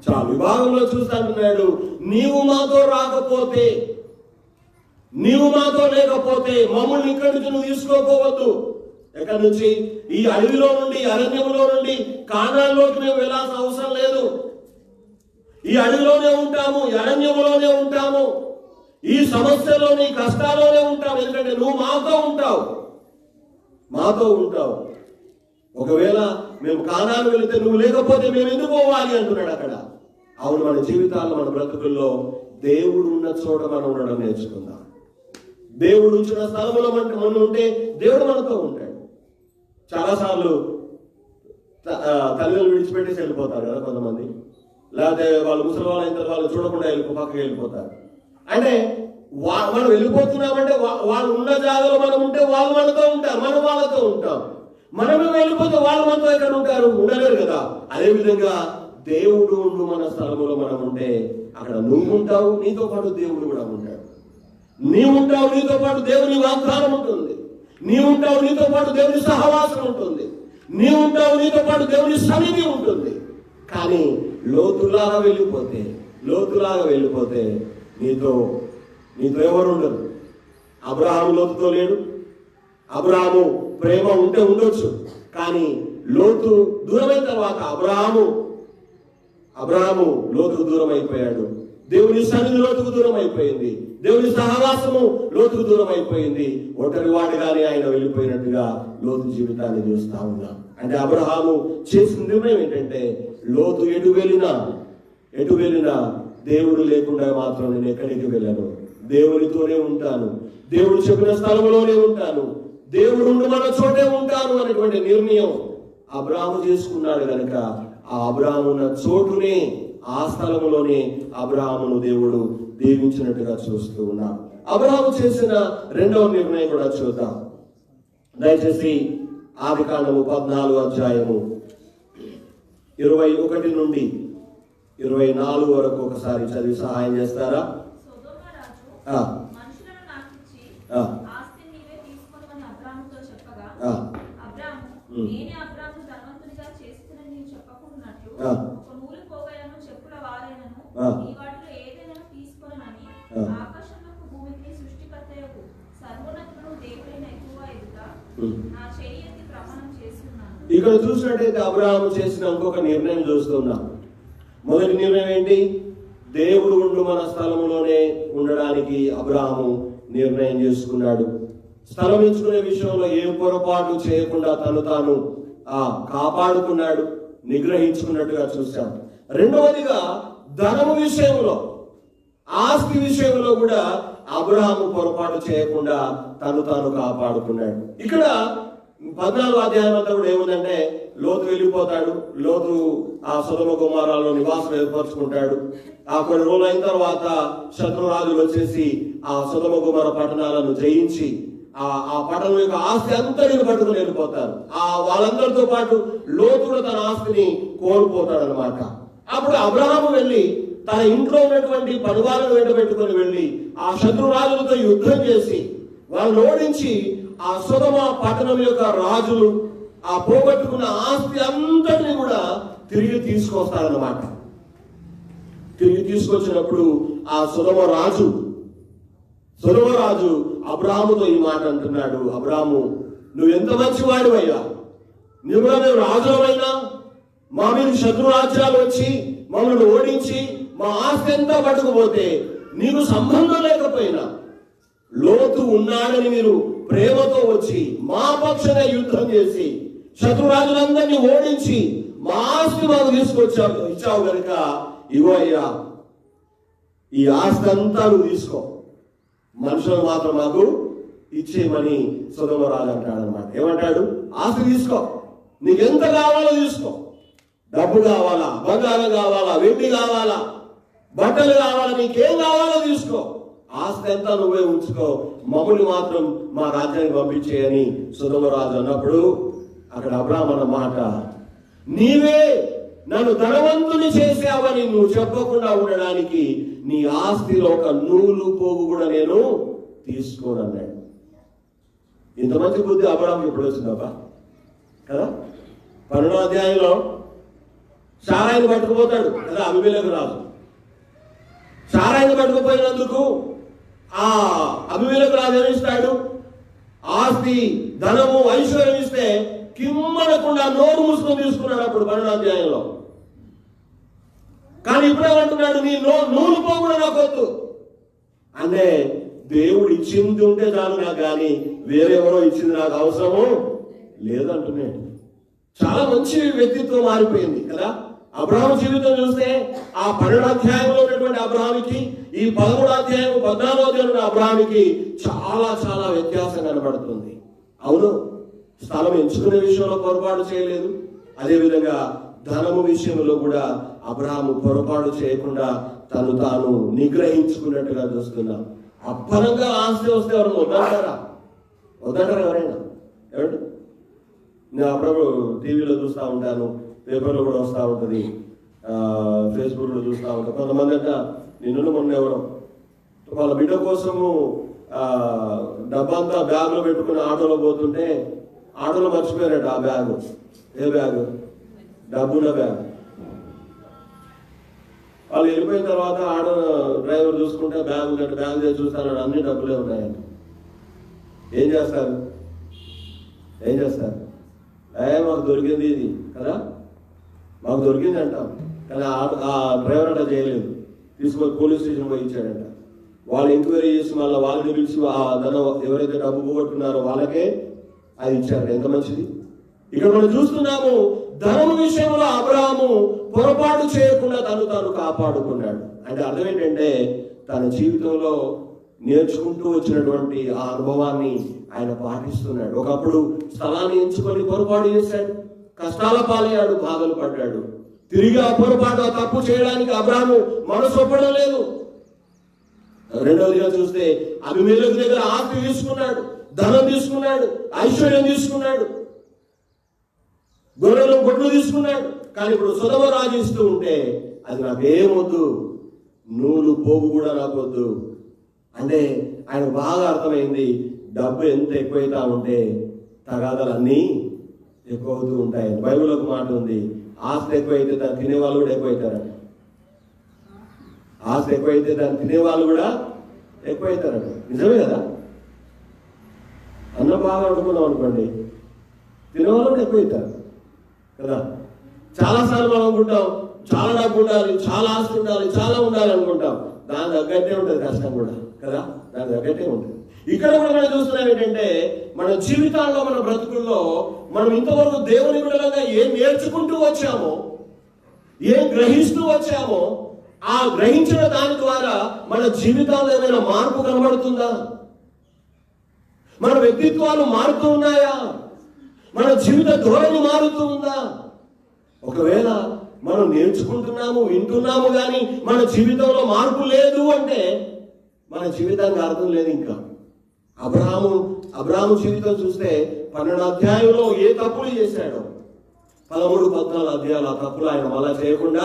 చాలు, విభాగంలో చూస్తాడు, నీవు మాతో రాకపోతే, నీవు మాతో లేకపోతే మమ్మల్ని ఇక్కడి నుంచి నువ్వు తీసుకోపోవద్దు. ఎక్కడి నుంచి? ఈ అడవిలో నుండి, అరణ్యంలో నుండి కానాన్లోకి మేము వెళ్ళాల్సిన అవసరం లేదు. ఈ అడవిలోనే ఉంటాము, ఈ అరణ్యంలోనే ఉంటాము, ఈ సమస్యలోని కష్టాల్లోనే ఉంటాము. ఎందుకంటే నువ్వు మాతో ఉంటావు. ఒకవేళ మేము కానాను వెళితే నువ్వు లేకపోతే మేము ఎందుకు పోవాలి అంటున్నాడు అక్కడ. అవును, మన జీవితాల్లో, మన బ్రతుకుల్లో దేవుడు ఉన్న చోట మనం ఉండడం నేర్చుకుందాం. దేవుడు ఉంచిన స్థలంలో మనం ఉంటే దేవుడు మనతో ఉంటాడు. చాలాసార్లు తల్లిదండ్రులు విడిచిపెట్టేసి వెళ్ళిపోతారు కదా కొంతమంది, లేకపోతే వాళ్ళు ముసలి వాళ్ళు అయిన తర్వాత వాళ్ళు చూడకుండా పక్కకి వెళ్ళిపోతారు. అంటే మనం వెళ్ళిపోతున్నామంటే వాళ్ళు ఉన్న జాగాలో మనం ఉంటే వాళ్ళు మనతో ఉంటారు, మనం వాళ్ళతో ఉంటాం. మనమే వెళ్ళిపోతే వాళ్ళు మనతో ఎక్కడ ఉంటారు? ఉండలేరు కదా. అదేవిధంగా దేవుడు మన స్థలంలో మనం ఉంటే అక్కడ నువ్వు ఉంటావు, నీతో పాటు దేవుడు కూడా ఉంటాడు. నీవు ఉంటావు, నీతో పాటు దేవుని వాగ్దానం ఉంటుంది. నీవు ఉంటావు, నీతో పాటు దేవుని సహవాసం ఉంటుంది. నీవు ఉంటావు, నీతో పాటు దేవుని సన్నిధి ఉంటుంది. కానీ లోతులాగా వెళ్ళిపోతే నీతో ఎవరు ఉండరు. అబ్రహాము లోతుతో లేడు. అబ్రహాము ప్రేమ ఉంటే ఉండొచ్చు, కానీ లోతు దూరమైన తర్వాత అబ్రహాము లోతుకు దూరం అయిపోయాడు. దేవుని సన్నిధి లోతుకు దూరం అయిపోయింది. దేవుని సహవాసము లోతుకు దూరం అయిపోయింది. ఒంటరి వాడిగానే ఆయన వెళ్ళిపోయినట్టుగా లోతు జీవితాన్ని చూస్తా ఉన్నాం. అంటే అబ్రహాము చేసిన నిర్ణయం ఏంటంటే, లోతు ఎటు వెళ్ళినా దేవుడు లేకుండా మాత్రం నేను ఎక్కడికి వెళ్ళను, దేవునితోనే ఉంటాను, దేవుడు చెప్పిన స్థలంలోనే ఉంటాను, దేవుడు మన చోటే ఉంటాను అనేటువంటి నిర్ణయం అబ్రహాము చేసుకున్నాడు. కనుక ఆ అబ్రహాము ఉన్న చోటునే, ఆ స్థలములోనే అబ్రహామును దేవుడు దీవించినట్టుగా చూస్తూ ఉన్నాం. అబ్రహాము చేసిన రెండవ నిర్ణయం కూడా చూద్దాం. దయచేసి ఆదికాండము 14వ అధ్యాయము 21 నుండి 24 వరకు ఒకసారి చదివి సహాయం చేస్తారా? ఇక్కడ చూసినట్టయితే అబ్రహాము చేసిన ఇంకొక నిర్ణయం చూస్తున్నాం. మొదటి నిర్ణయం ఏంటి? దేవుడు ఉండు మన స్థలములోనే ఉండడానికి అబ్రహాము నిర్ణయం చేసుకున్నాడు. స్థలం ఎంచుకునే విషయంలో ఏ పొరపాటు చేయకుండా తను తాను కాపాడుకున్నాడు, నిగ్రహించుకున్నట్టుగా చూశాం. రెండవదిగా ధనము విషయంలో, ఆస్తి విషయంలో కూడా అబ్రహాము పొరపాటు చేయకుండా తను తాను కాపాడుకున్నాడు. ఇక్కడ 14వ అధ్యాయం అంతా కూడా ఏముందంటే, లోతు వెళ్ళిపోతాడు. లోతు ఆ సొదొమ గొమొర్రాలో నివాసం ఏర్పరచుకుంటాడు. ఆ కొన్ని రోజులు అయిన తర్వాత శత్రురాజులు వచ్చేసి ఆ సొదొమ గొమొర్రా పట్టణాలను జయించి ఆ పట్టణం యొక్క ఆస్తి అంతటిని పట్టుకుని వెళ్ళిపోతారు. వాళ్ళందరితో పాటు లోతు కూడా తన ఆస్తిని కోల్పోతాడు అనమాట. అప్పుడు అబ్రహాము వెళ్ళి తన ఇంట్లో ఉన్నటువంటి పనివాళ్ళను వెంట పెట్టుకుని వెళ్ళి ఆ శత్రురాజులతో యుద్ధం చేసి వాళ్ళని ఓడించి ఆ సొదొమ పట్టణం యొక్క రాజులు ఆ పోగొట్టుకున్న ఆస్తి అంతటిని కూడా తిరిగి తీసుకొస్తారన్నమాట. తిరిగి తీసుకొచ్చినప్పుడు ఆ సొదొమ రాజు అబ్రహాముతో ఈ మాట అంటున్నాడు, అబ్రహాము, నువ్వు ఎంత మంచివాడివయ్యా, నువ్వు మేము రాజులమైనా మా మీద శత్రు రాజ్యాలు వచ్చి మమ్మల్ని ఓడించి మా ఆస్తి ఎంతా పట్టుకుపోతే నీకు సంబంధం లేకపోయినా లోతు ఉన్నాడని మీరు ప్రేమతో వచ్చి మా పక్షంగా యుద్ధం చేసి శత్రురాజులందరినీ ఓడించి మా ఆస్తి మాకు ఇచ్చావు కనుక ఇగో అయ్యా, ఈ ఆస్తి అంతా నువ్వు తీసుకో, మనుషులు మాత్రం మాకు ఇచ్చేయమని సొదొమ రాజు అంటాడు అనమాట. ఏమంటాడు? ఆస్తి తీసుకో, నీకెంత కావాలో తీసుకో, డబ్బు కావాలా, బంగారం కావాలా, వెండి కావాలా, బట్టలు కావాలా, నీకేం కావాలో తీసుకో, ఆస్తి అంతా నువ్వే ఉంచుకో, మమ్మల్ని మాత్రం మా రాజ్యానికి పంపించేయని సొదొమ రాజు అన్నప్పుడు అక్కడ అబ్రహాము అన్న మాట, నీవే నన్ను ధనవంతుని చేసావని నువ్వు చెప్పకుండా ఉండడానికి నీ ఆస్తిలో ఒక నూలు పోగు కూడా నేను తీసుకోనన్నాడు. ఇంత మంచి బుద్ధి అబ్రహాము ఎప్పుడు వచ్చిందబ్బా కదా? 12వ అధ్యాయంలో సారాయిని పట్టుకుపోతాడు కదా అబీమెలెకు రాజు. సారాయిని పట్టుకుపోయినందుకు ఆ అబీమెలెకు రాజు ఏమిస్తాడు? ఆస్తి, ధనము, ఐశ్వర్యం ఇస్తే కిమ్మనకుండా నోరు మూసుకొని తీసుకున్నాడు అప్పుడు 12వ అధ్యాయంలో. కానీ ఇప్పుడేమంటున్నాడు? నీ నూలు పో కూడా నాకు వద్దు. అంటే దేవుడు ఇచ్చింది ఉంటే చాలు నాకు, కానీ వేరెవరో ఇచ్చింది నాకు అవసరము లేదంటున్నాడు. చాలా మంచి వ్యక్తిత్వం మారిపోయింది కదా. అబ్రహాము జీవితం చూస్తే ఆ 12వ అధ్యాయంలో ఉన్నటువంటి అబ్రహాముకి ఈ 13వ అధ్యాయం 14వ అధ్యాయంలో అబ్రహాముకి చాలా చాలా వ్యత్యాసం కనబడుతుంది. అవును, స్థలం ఎంచుకునే విషయంలో పొరపాటు చేయలేదు. అదేవిధంగా ధనము విషయంలో కూడా అబ్రహాము పొరపాటు చేయకుండా తను తాను నిగ్రహించుకున్నట్టుగా చూస్తున్నాం. అప్పనంగా ఆస్తి వస్తే ఎవరైనా వద్దంటారా? ఎవరైనా? ఏమంటే నేను అప్పుడప్పుడు టీవీలో చూస్తూ ఉంటాను, పేపర్లో కూడా వస్తూ ఉంటుంది, ఫేస్బుక్లో చూస్తూ ఉంటాను. కొంతమంది అంట నిన్ను మొన్న ఎవరో వాళ్ళ బిడ్డ కోసము డబ్బంతా బ్యాగ్లో పెట్టుకుని ఆటోలో పోతుంటే ఆటోలో మర్చిపోయారట ఆ బ్యాగు. ఏ బ్యాగు? డబ్బుల బ్యాగ్. వాళ్ళు వెళ్ళిపోయిన తర్వాత ఆటో డ్రైవర్ చూసుకుంటే బ్యాగ్ చేసి చూస్తాను, అన్ని డబ్బులే ఉన్నాయండి. ఏం చేస్తారు? మాకు దొరికింది ఇది కదా, మాకు దొరికింది అంటాం. కానీ ఆ డ్రైవర్ అట్లా చేయలేదు, తీసుకొని పోలీస్ స్టేషన్ పోయి ఇచ్చాడంట. వాళ్ళు ఎంక్వైరీ చేసి మళ్ళీ వాళ్ళని పిలిచి ఆ ధనం ఎవరైతే డబ్బు పోగొట్టుకున్నారో వాళ్ళకే అది ఇచ్చారు. ఎంత మంచిది. ఇక్కడ మనం చూస్తున్నాము, ధనము విషయంలో అబ్రహాము పొరపాటు చేయకుండా తను తాను కాపాడుకున్నాడు. అంటే అర్థం ఏంటంటే తన జీవితంలో నేర్చుకుంటూ వచ్చినటువంటి ఆ అనుభవాన్ని ఆయన పాటిస్తున్నాడు. ఒకప్పుడు స్థలాన్ని ఎంచుకొని పొరపాటు చేశాడు, కష్టాల పాలయ్యాడు, బాధలు పడ్డాడు. తిరిగి ఆ పొరపాటు, ఆ తప్పు చేయడానికి అబ్రహాము మనసు ఒప్పడం లేదు. రెండవదిగా చూస్తే అబీమెలెకు దగ్గర ఆస్తి తీసుకున్నాడు, ధనం తీసుకున్నాడు, ఐశ్వర్యం తీసుకున్నాడు, గొర్రెలు గొడ్లు తీసుకున్నాడు. కానీ ఇప్పుడు సొదొమ రాజు ఇస్తూ ఉంటే అది నాకేమొద్దు, నూలు పోగు కూడా నాకొద్దు అంటే ఆయన బాగా అర్థమైంది. డబ్బు ఎంత ఎక్కువైతా ఉంటే తగాదాలు అన్నీ ఎక్కువ అవుతూ ఉంటాయి. బైబిల్ ఒక మాట ఉంది, ఆస్తి ఎక్కువైతే దాన్ని తినేవాళ్ళు కూడా ఎక్కువైతారట. ఆస్తి ఎక్కువైతే దాన్ని తినేవాళ్ళు కూడా ఎక్కువైతారట. నిజమే కదా? అన్నం బాగా వండుకున్నాం అనుకోండి, తినేవాళ్ళు కూడా ఎక్కువైతారు కదా. చాలాసార్లు మనం అనుకుంటాం చాలా డబ్బు ఉండాలి, చాలా ఆస్తి ఉండాలి, చాలా ఉండాలి అనుకుంటాం. దాని తగ్గట్టే ఉంటుంది కష్టం కూడా కదా, దాని తగ్గట్టే ఉంటుంది. ఇక్కడ కూడా మనం చూస్తున్నాం ఏంటంటే మన జీవితాల్లో, మన బ్రతుకుల్లో మనం ఇంతవరకు దేవుని విడుదలగా ఏం నేర్చుకుంటూ వచ్చామో, ఏం గ్రహిస్తూ వచ్చామో, ఆ గ్రహించిన దాని ద్వారా మన జీవితాల్లో ఏమైనా మార్పు కనబడుతుందా? మన వ్యక్తిత్వాలు మారుతూ ఉన్నాయా? మన జీవిత ధోరణి మారుతూ ఉందా? ఒకవేళ మనం నేర్చుకుంటున్నాము, వింటున్నాము, కానీ మన జీవితంలో మార్పు లేదు అంటే మన జీవితానికి అర్థం లేదు. ఇంకా అబ్రాహాము జీవితం చూస్తే 12వ అధ్యాయంలో ఏ తప్పులు చేశాడో 13, 14 అధ్యాయాలు ఆ తప్పులు ఆయన మళ్ళా చేయకుండా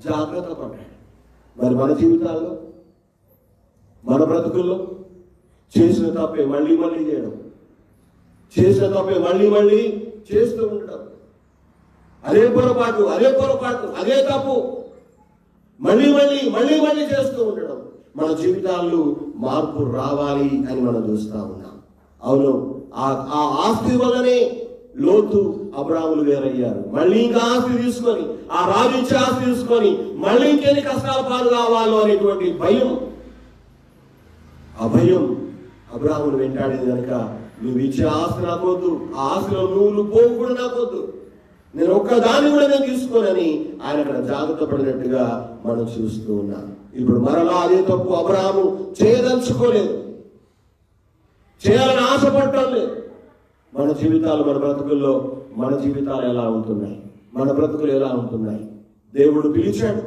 జాగ్రత్త పడ్డాడు. మరి మన జీవితాల్లో, మన బ్రతుకుల్లో చేసిన తప్పే మళ్ళీ మళ్ళీ చేయడం, చేసిన తప్పే మళ్ళీ మళ్ళీ చేస్తూ ఉండడం, అదే పొరపాటు అదే తప్పు మళ్ళీ మళ్ళీ మళ్ళీ మళ్ళీ చేస్తూ ఉండడం. మన జీవితాల్లో మార్పు రావాలి అని మనం చూస్తా ఉన్నాం. అవును, ఆ ఆస్తి వల్లనే లోతు అబ్రాహాములు వేరయ్యారు. మళ్ళీ ఇంకా ఆస్తి తీసుకొని, ఆ రాజు ఇచ్చే ఆస్తి తీసుకొని మళ్ళీ ఇంకెన్ని కష్టాల పాలు కావాలో అనేటువంటి భయం, ఆ భయం అబ్రాహామును వెంటాడింది. కనుక నువ్వు ఇచ్చే ఆస్తి నాకొద్దు, ఆ ఆస్తిలో నువ్వు పోగు కూడా నాకొద్దు, నేను ఒక్కదాన్ని కూడా నేను తీసుకోనని ఆయన అక్కడ జాగ్రత్త పడినట్టుగా మనం చూస్తూ ఉన్నాం. ఇప్పుడు మరలా అదే తప్పు అబ్రాహాము చేయదలుచుకోలేదు, చేయాలని ఆశపడటం లేదు. మన జీవితాలు, మన బ్రతుకుల్లో మన జీవితాలు ఎలా ఉంటున్నాయి? మన బ్రతుకులు ఎలా ఉంటున్నాయి? దేవుడు పిలిచాడు,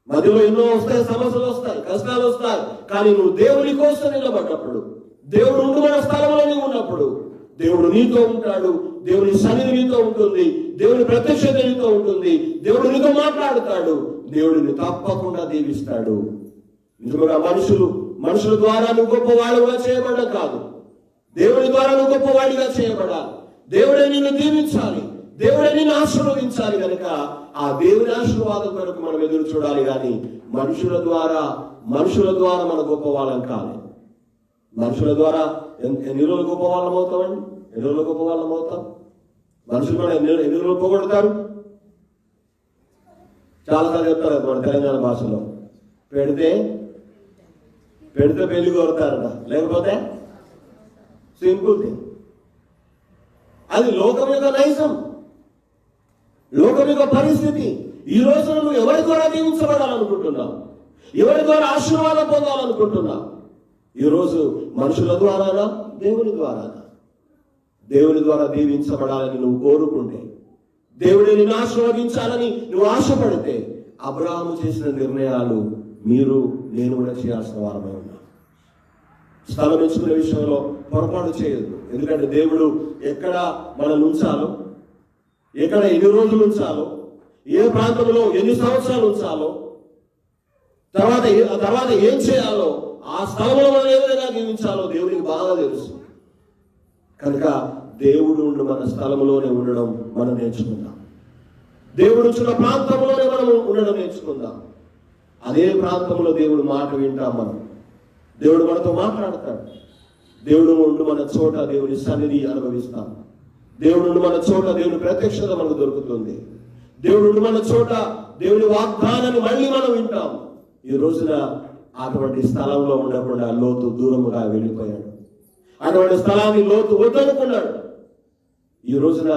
మధ్యలో ఎన్నో వస్తాయి, సమస్యలు వస్తాయి, కష్టాలు వస్తాయి. కానీ నువ్వు దేవుని కోసం నిలబడ్డప్పుడు, దేవుడు ఉండు మన స్థలంలోనే ఉన్నప్పుడు దేవుడు నీతో ఉంటాడు, దేవుని సన్నిధి నీతో ఉంటుంది, దేవుని ప్రత్యక్షత నీతో ఉంటుంది, దేవుడు నీతో మాట్లాడుతాడు, దేవుడిని తప్పకుండా దీవిస్తాడు. నిజంగా మనుషుల ద్వారా నువ్వు గొప్పవాడుగా చేయబడ్డం కాదు, దేవుని ద్వారా నువ్వు గొప్పవాడిగా చేయబడాలి. దేవుడే నిన్ను దీవించాలి, దేవుడే నిన్ను ఆశీర్వదించాలి. కనుక ఆ దేవుని ఆశీర్వాదం కొరకు మనం ఎదురు చూడాలి. కానీ మనుషుల ద్వారా మన గొప్పవాళ్ళం కాదు. మనుషుల ద్వారా ఎన్ని రోజులు గొప్ప వాళ్ళం అవుతామండి? ఎన్ని రోజులు గొప్ప వాళ్ళం అవుతాం? మనుషులు కూడా ఎన్ని రోజులు పోగొడతారు? చాలాసార్లు చెప్తారు కదా మన తెలంగాణ భాషలో, పెడితే పెళ్లి కోరుతారట, లేకపోతే సింపుల్ థింగ్. అది లోకం యొక్క నైజం, లోకం యొక్క పరిస్థితి. ఈ రోజు నువ్వు ఎవరి ద్వారా దీవించబడాలనుకుంటున్నావు? ఎవరి ద్వారా ఆశీర్వాదం పొందాలనుకుంటున్నావు? ఈరోజు మనుషుల ద్వారానా, దేవుని ద్వారానా? దేవుని ద్వారా దీవించబడాలని నువ్వు కోరుకుంటే, దేవుడిని నిన్ను ఆశీర్వదించాలని నువ్వు ఆశపడితే, అబ్రాహాము చేసిన నిర్ణయాలు నేను కూడా చేయాల్సిన వారమై ఉన్నాం. స్థలం ఎంచుకునే విషయంలో పొరపాటు చేయొద్దు. ఎందుకంటే దేవుడు ఎక్కడ మనల్ని ఉంచాలో, ఎక్కడ ఎన్ని రోజులు ఉంచాలో, ఏ ప్రాంతంలో ఎన్ని సంవత్సరాలు ఉంచాలో, తర్వాత ఏం చేయాలో, ఆ స్థలంలో మనం ఏ విధంగా జీవించాలో దేవుడికి బాగా తెలుసు. కనుక దేవుడు మన స్థలంలోనే ఉండడం మనం నేర్చుకుందాం. దేవుడు ఉంచిన ప్రాంతంలోనే మనం ఉండడం నేర్చుకుందాం. అదే ప్రాంతంలో దేవుడు మాట వింటాం. దేవుడు మనతో మాట్లాడతాడు. దేవుడు ఉండు మన చోట దేవుని సన్నిధి అనుభవిస్తాం. దేవుడు మన చోట దేవుని ప్రత్యక్షత మనకు దొరుకుతుంది. దేవుడు మన చోట దేవుని వాగ్దానాన్ని మళ్ళీ మనం వింటాం. ఈ రోజున అటువంటి స్థలంలో ఉండకుండా లోతు దూరముగా వెళ్ళిపోయాడు. అటువంటి స్థలాన్ని లోతు వద్దనుకున్నాడు. ఈ రోజున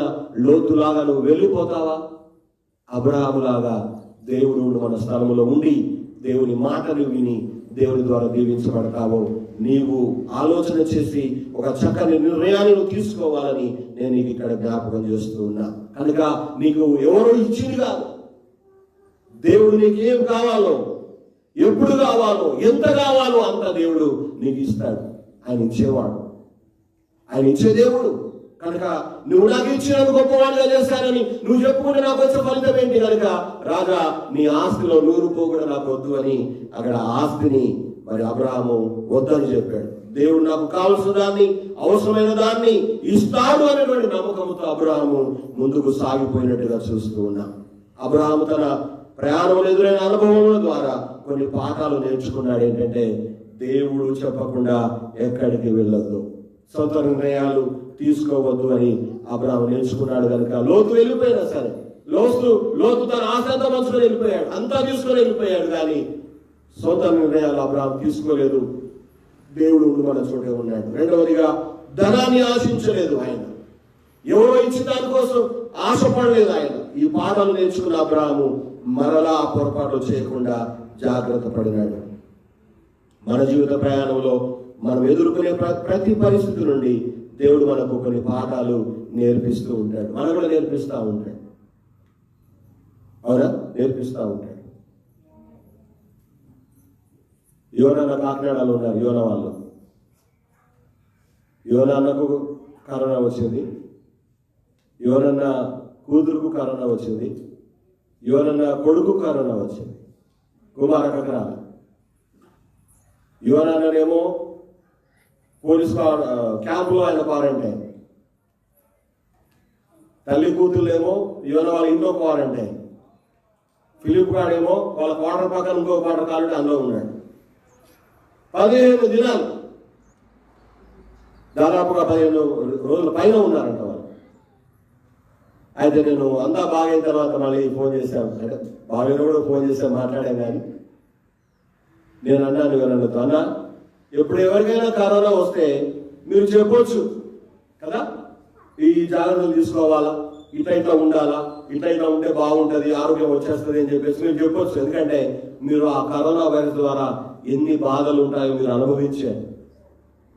లోతులాగా నువ్వు వెళ్ళిపోతావా? అబ్రాహాములాగా దేవుడు మన స్థలంలో ఉండి దేవుని మాటలు విని దేవుని ద్వారా దీవించబడతావో నీవు ఆలోచన చేసి ఒక చక్కని నిర్ణయాన్ని నువ్వు తీసుకోవాలని నేను నీకు ఇక్కడ జ్ఞాపకం చేస్తూ ఉన్నా. కనుక నీకు ఎవరో ఇచ్చింది కాదు, దేవుడు నీకు ఏం కావాలో, ఎప్పుడు కావాలో, ఎంత కావాలో అంత దేవుడు నీకు ఇస్తాడు. ఆయన ఇచ్చేవాడు, ఆయన ఇచ్చే దేవుడు కనుక నువ్వు నాకు ఇచ్చినందుకు గొప్పవాడిగా చేశానని నువ్వు చెప్పుకుంటే నాకు వచ్చే ఫలితం ఏంటి? కనుక రాజా, నీ ఆస్తిలో 100 కూడా నాకు వద్దు అని అక్కడ ఆస్తిని మరి అబ్రహాము వద్దని చెప్పాడు. దేవుడు నాకు కావలసిన దాన్ని, అవసరమైన దాన్ని ఇస్తాడు అనేటువంటి నమ్మకంతో అబ్రహాము ముందుకు సాగిపోయినట్టుగా చూస్తూ ఉన్నాం. అబ్రహాము తన ప్రయాణంలో ఎదురైన అనుభవముల ద్వారా కొన్ని పాఠాలు నేర్చుకున్నాడు. ఏంటంటే, దేవుడు చెప్పకుండా ఎక్కడికి వెళ్ళొద్దు, సొంత నిర్ణయాలు తీసుకోవద్దు అని అబ్రహాము నేర్చుకున్నాడు. కనుక లోతు వెళ్ళిపోయినా సరే, లోతు తన ఆశంతా మనసులో వెళ్ళిపోయాడు, అంతా తీసుకొని వెళ్ళిపోయాడు. కానీ సొంత నిర్ణయాలు అబ్రహాము తీసుకోలేదు. దేవుడు మన చోటే ఉన్నాడు. రెండవదిగా, ధనాన్ని ఆశించలేదు ఆయన, ఎవరో ఇచ్చిన దానికోసం ఆశపడలేదు ఆయన. ఈ పాఠాలు నేర్చుకున్న అబ్రహాము మరలా ఆ పొరపాటు చేయకుండా జాగ్రత్త పడినాడు. మన జీవిత ప్రయాణంలో మనం ఎదుర్కొనే ప్రతి పరిస్థితి నుండి దేవుడు మనకు కొన్ని పాఠాలు నేర్పిస్తూ ఉంటాడు. మనకు కూడా నేర్పిస్తూ ఉంటాడు. అవునా? నేర్పిస్తూ ఉంటాడు. యోనా కాకినాడలో ఉన్నారు. యోనా వాళ్ళు, యోనాన్నకు కరోనా వచ్చింది, యోనన్న కూతురుకు కరోనా వచ్చింది, యోనన్న కొడుకు కరోనా వచ్చింది. కుమారకకు రాలి. యోనన్ననేమో పోలీస్ క్యాంపులో ఆయన క్వారంటైన్, తల్లి కూతురులేమో యోన వాళ్ళ ఇంట్లో క్వారంటైన్, ఫిలిప్ గాడేమో వాళ్ళ క్వార్టర్ పక్కన ఇంకో క్వార్టర్ కాలంటే అందులో ఉన్నాడు. 15 దినాలు, దాదాపుగా 15 రోజుల పైన ఉన్నారంట వాళ్ళు. అయితే నేను అంతా బాగైన తర్వాత మళ్ళీ ఫోన్ చేశాను, అంటే బాగైన కూడా ఫోన్ చేశాను, మాట్లాడాను. కానీ నేను అన్నాను యోనన్నతో, అన్న, ఎప్పుడు ఎవరికైనా కరోనా వస్తే మీరు చెప్పొచ్చు కదా, ఈ జాగ్రత్తలు తీసుకోవాలా, ఇట్లా ఉండాలా, ఇట్లా ఉంటే బాగుంటుంది, ఆరోగ్యం వచ్చేస్తుంది అని చెప్పేసి మీరు చెప్పొచ్చు. ఎందుకంటే మీరు ఆ కరోనా వైరస్ ద్వారా ఎన్ని బాధలు ఉంటాయో మీరు అనుభవించారు.